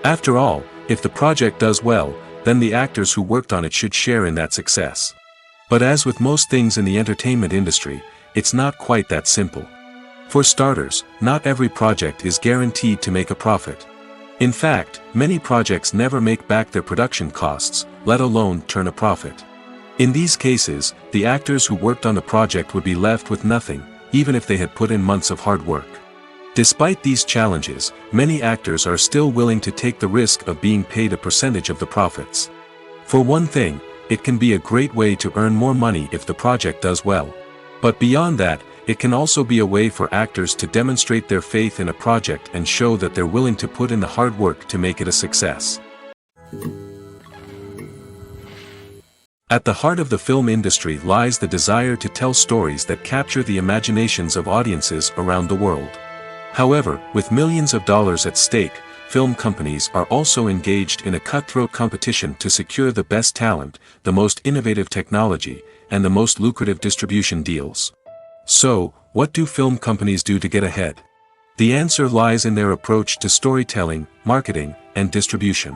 After all, if the project does well, then the actors who worked on it should share in that success. But as with most things in the entertainment industry, it's not quite that simple. For starters, not every project is guaranteed to make a profit. In fact, many projects never make back their production costs, let alone turn a profit. In these cases, the actors who worked on the project would be left with nothing, even if they had put in months of hard work. Despite these challenges, many actors are still willing to take the risk of being paid a percentage of the profits. For one thing, it can be a great way to earn more money if the project does well. But beyond that, it can also be a way for actors to demonstrate their faith in a project and show that they're willing to put in the hard work to make it a success. At the heart of the film industry lies the desire to tell stories that capture the imaginations of audiences around the world. However, with millions of dollars at stake, film companies are also engaged in a cutthroat competition to secure the best talent, the most innovative technology, and the most lucrative distribution deals. So, what do film companies do to get ahead? The answer lies in their approach to storytelling, marketing, and distribution.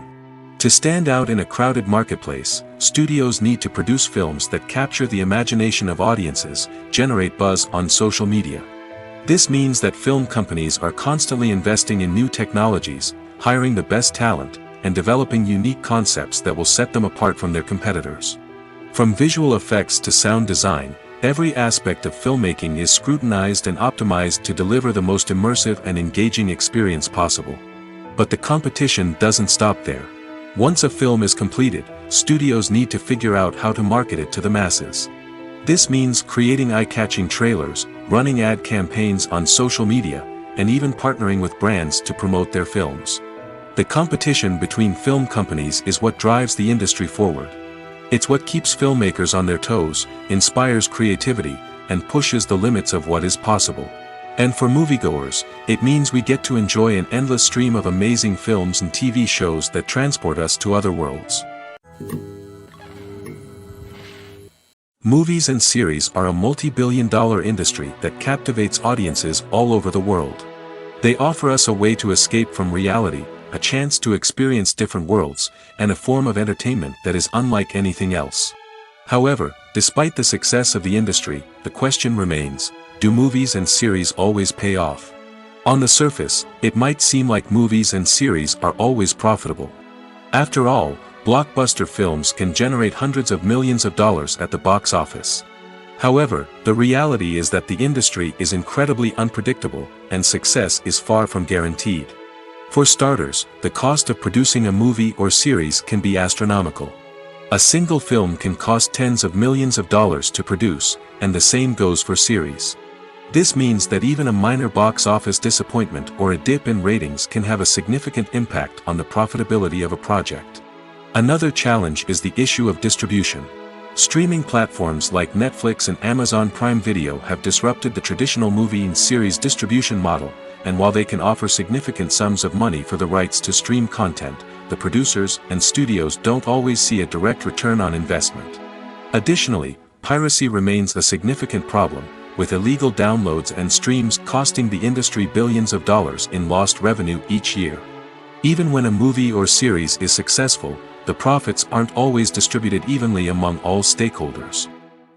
To stand out in a crowded marketplace, studios need to produce films that capture the imagination of audiences, generate buzz on social media. This means that film companies are constantly investing in new technologies, hiring the best talent, and developing unique concepts that will set them apart from their competitors. From visual effects to sound design, every aspect of filmmaking is scrutinized and optimized to deliver the most immersive and engaging experience possible. But the competition doesn't stop there. Once a film is completed, studios need to figure out how to market it to the masses. This means creating eye-catching trailers, running ad campaigns on social media, and even partnering with brands to promote their films. The competition between film companies is what drives the industry forward. It's what keeps filmmakers on their toes, inspires creativity, and pushes the limits of what is possible. And for moviegoers, it means we get to enjoy an endless stream of amazing films and TV shows that transport us to other worlds. Movies and series are a multi-billion-dollar industry that captivates audiences all over the world. They offer us a way to escape from reality, a chance to experience different worlds, and a form of entertainment that is unlike anything else. However, despite the success of the industry, the question remains, do movies and series always pay off? On the surface, it might seem like movies and series are always profitable. After all, blockbuster films can generate hundreds of millions of dollars at the box office. However, the reality is that the industry is incredibly unpredictable, and success is far from guaranteed. For starters, the cost of producing a movie or series can be astronomical. A single film can cost tens of millions of dollars to produce, and the same goes for series. This means that even a minor box office disappointment or a dip in ratings can have a significant impact on the profitability of a project. Another challenge is the issue of distribution. Streaming platforms like Netflix and Amazon Prime Video have disrupted the traditional movie and series distribution model, and while they can offer significant sums of money for the rights to stream content, the producers and studios don't always see a direct return on investment. Additionally, piracy remains a significant problem, with illegal downloads and streams costing the industry billions of dollars in lost revenue each year. Even when a movie or series is successful, the profits aren't always distributed evenly among all stakeholders.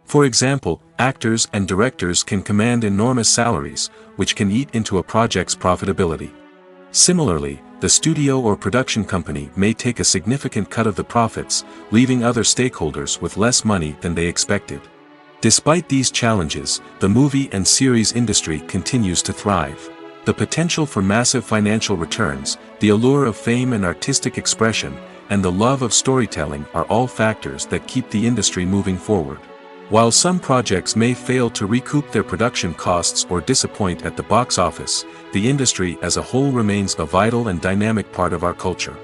For example, actors and directors can command enormous salaries, which can eat into a project's profitability. Similarly, the studio or production company may take a significant cut of the profits, leaving other stakeholders with less money than they expected. Despite these challenges, the movie and series industry continues to thrive. The potential for massive financial returns, the allure of fame and artistic expression, and the love of storytelling are all factors that keep the industry moving forward. While some projects may fail to recoup their production costs or disappoint at the box office, the industry as a whole remains a vital and dynamic part of our culture.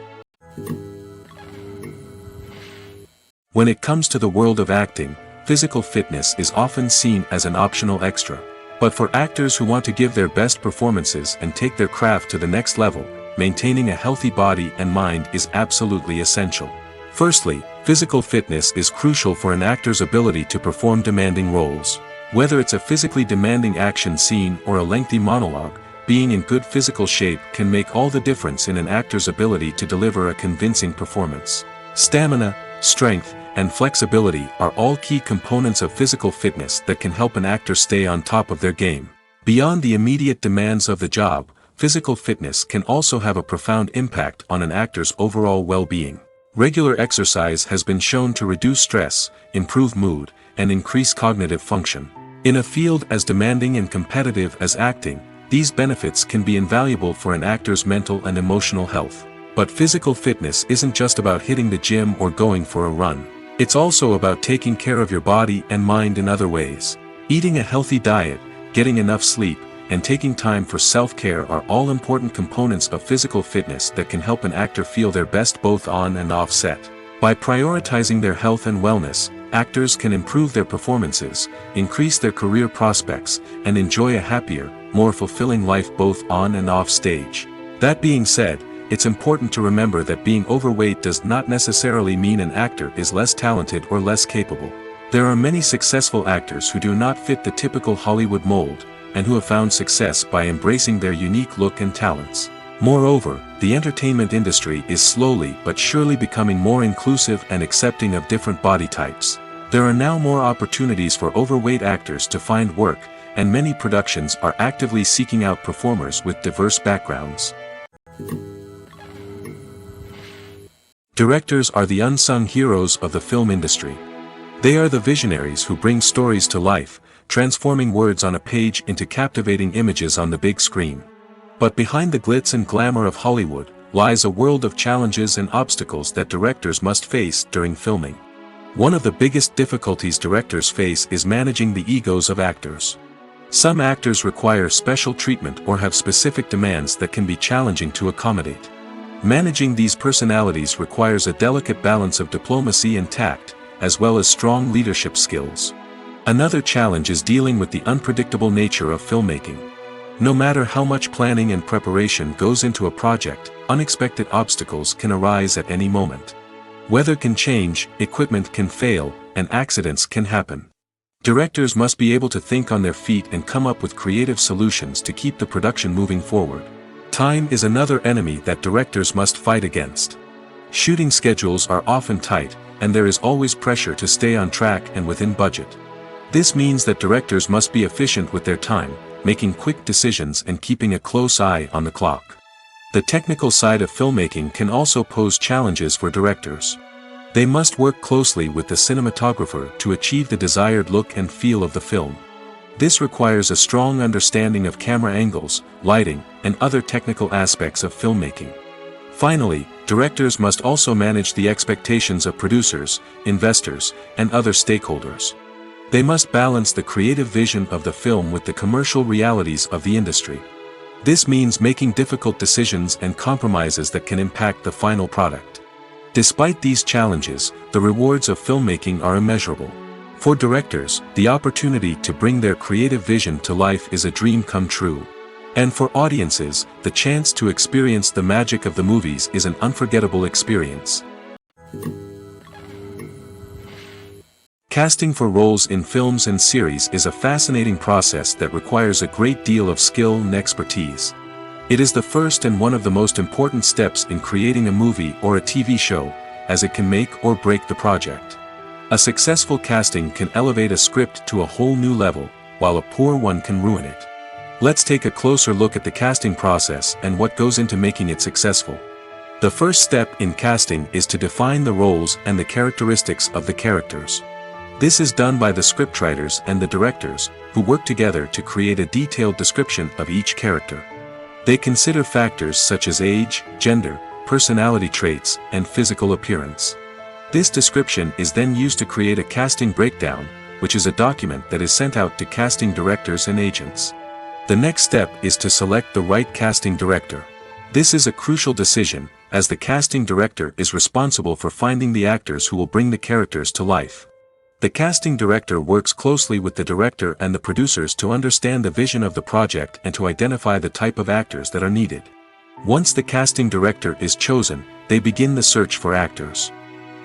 When it comes to the world of acting, physical fitness is often seen as an optional extra. But for actors who want to give their best performances and take their craft to the next level, maintaining a healthy body and mind is absolutely essential. Firstly, physical fitness is crucial for an actor's ability to perform demanding roles. Whether it's a physically demanding action scene or a lengthy monologue, being in good physical shape can make all the difference in an actor's ability to deliver a convincing performance. Stamina, strength, and flexibility are all key components of physical fitness that can help an actor stay on top of their game. Beyond the immediate demands of the job, physical fitness can also have a profound impact on an actor's overall well-being. Regular exercise has been shown to reduce stress, improve mood, and increase cognitive function. In a field as demanding and competitive as acting, these benefits can be invaluable for an actor's mental and emotional health. But physical fitness isn't just about hitting the gym or going for a run. It's also about taking care of your body and mind in other ways. Eating a healthy diet, getting enough sleep, and taking time for self-care are all important components of physical fitness that can help an actor feel their best both on and off set. By prioritizing their health and wellness, actors can improve their performances, increase their career prospects, and enjoy a happier, more fulfilling life both on and off stage. That being said, it's important to remember that being overweight does not necessarily mean an actor is less talented or less capable. There are many successful actors who do not fit the typical Hollywood mold, and who have found success by embracing their unique look and talents. Moreover, the entertainment industry is slowly but surely becoming more inclusive and accepting of different body types. There are now more opportunities for overweight actors to find work, and many productions are actively seeking out performers with diverse backgrounds. Directors are the unsung heroes of the film industry. They are the visionaries who bring stories to life, transforming words on a page into captivating images on the big screen. But behind the glitz and glamour of Hollywood, lies a world of challenges and obstacles that directors must face during filming. One of the biggest difficulties directors face is managing the egos of actors. Some actors require special treatment or have specific demands that can be challenging to accommodate. Managing these personalities requires a delicate balance of diplomacy and tact, as well as strong leadership skills. Another challenge is dealing with the unpredictable nature of filmmaking. No matter how much planning and preparation goes into a project, unexpected obstacles can arise at any moment. Weather can change, equipment can fail, and accidents can happen. Directors must be able to think on their feet and come up with creative solutions to keep the production moving forward. Time is another enemy that directors must fight against. Shooting schedules are often tight, and there is always pressure to stay on track and within budget. This means that directors must be efficient with their time, making quick decisions and keeping a close eye on the clock. The technical side of filmmaking can also pose challenges for directors. They must work closely with the cinematographer to achieve the desired look and feel of the film. This requires a strong understanding of camera angles, lighting, and other technical aspects of filmmaking. Finally, directors must also manage the expectations of producers, investors, and other stakeholders. They must balance the creative vision of the film with the commercial realities of the industry. This means making difficult decisions and compromises that can impact the final product. Despite these challenges, the rewards of filmmaking are immeasurable. For directors, the opportunity to bring their creative vision to life is a dream come true. And for audiences, the chance to experience the magic of the movies is an unforgettable experience. Casting for roles in films and series is a fascinating process that requires a great deal of skill and expertise. It is the first and one of the most important steps in creating a movie or a TV show, as it can make or break the project. A successful casting can elevate a script to a whole new level, while a poor one can ruin it. Let's take a closer look at the casting process and what goes into making it successful. The first step in casting is to define the roles and the characteristics of the characters. This is done by the scriptwriters and the directors, who work together to create a detailed description of each character. They consider factors such as age, gender, personality traits, and physical appearance. This description is then used to create a casting breakdown, which is a document that is sent out to casting directors and agents. The next step is to select the right casting director. This is a crucial decision, as the casting director is responsible for finding the actors who will bring the characters to life. The casting director works closely with the director and the producers to understand the vision of the project and to identify the type of actors that are needed. Once the casting director is chosen, they begin the search for actors.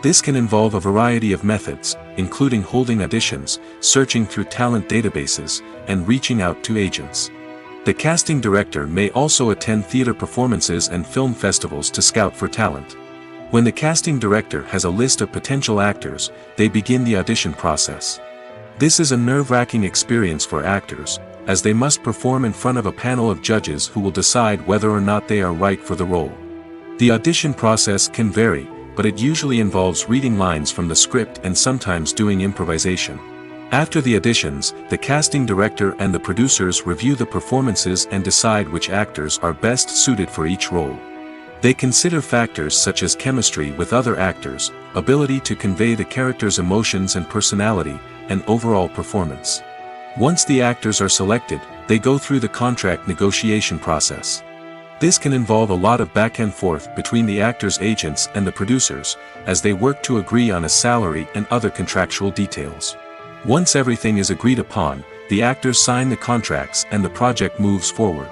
This can involve a variety of methods, including holding auditions, searching through talent databases, and reaching out to agents. The casting director may also attend theater performances and film festivals to scout for talent. When the casting director has a list of potential actors, they begin the audition process. This is a nerve-wracking experience for actors, as they must perform in front of a panel of judges who will decide whether or not they are right for the role. The audition process can vary, but it usually involves reading lines from the script and sometimes doing improvisation. After the auditions, the casting director and the producers review the performances and decide which actors are best suited for each role. They consider factors such as chemistry with other actors, ability to convey the character's emotions and personality, and overall performance. Once the actors are selected, they go through the contract negotiation process. This can involve a lot of back and forth between the actors' agents and the producers, as they work to agree on a salary and other contractual details. Once everything is agreed upon, the actors sign the contracts and the project moves forward.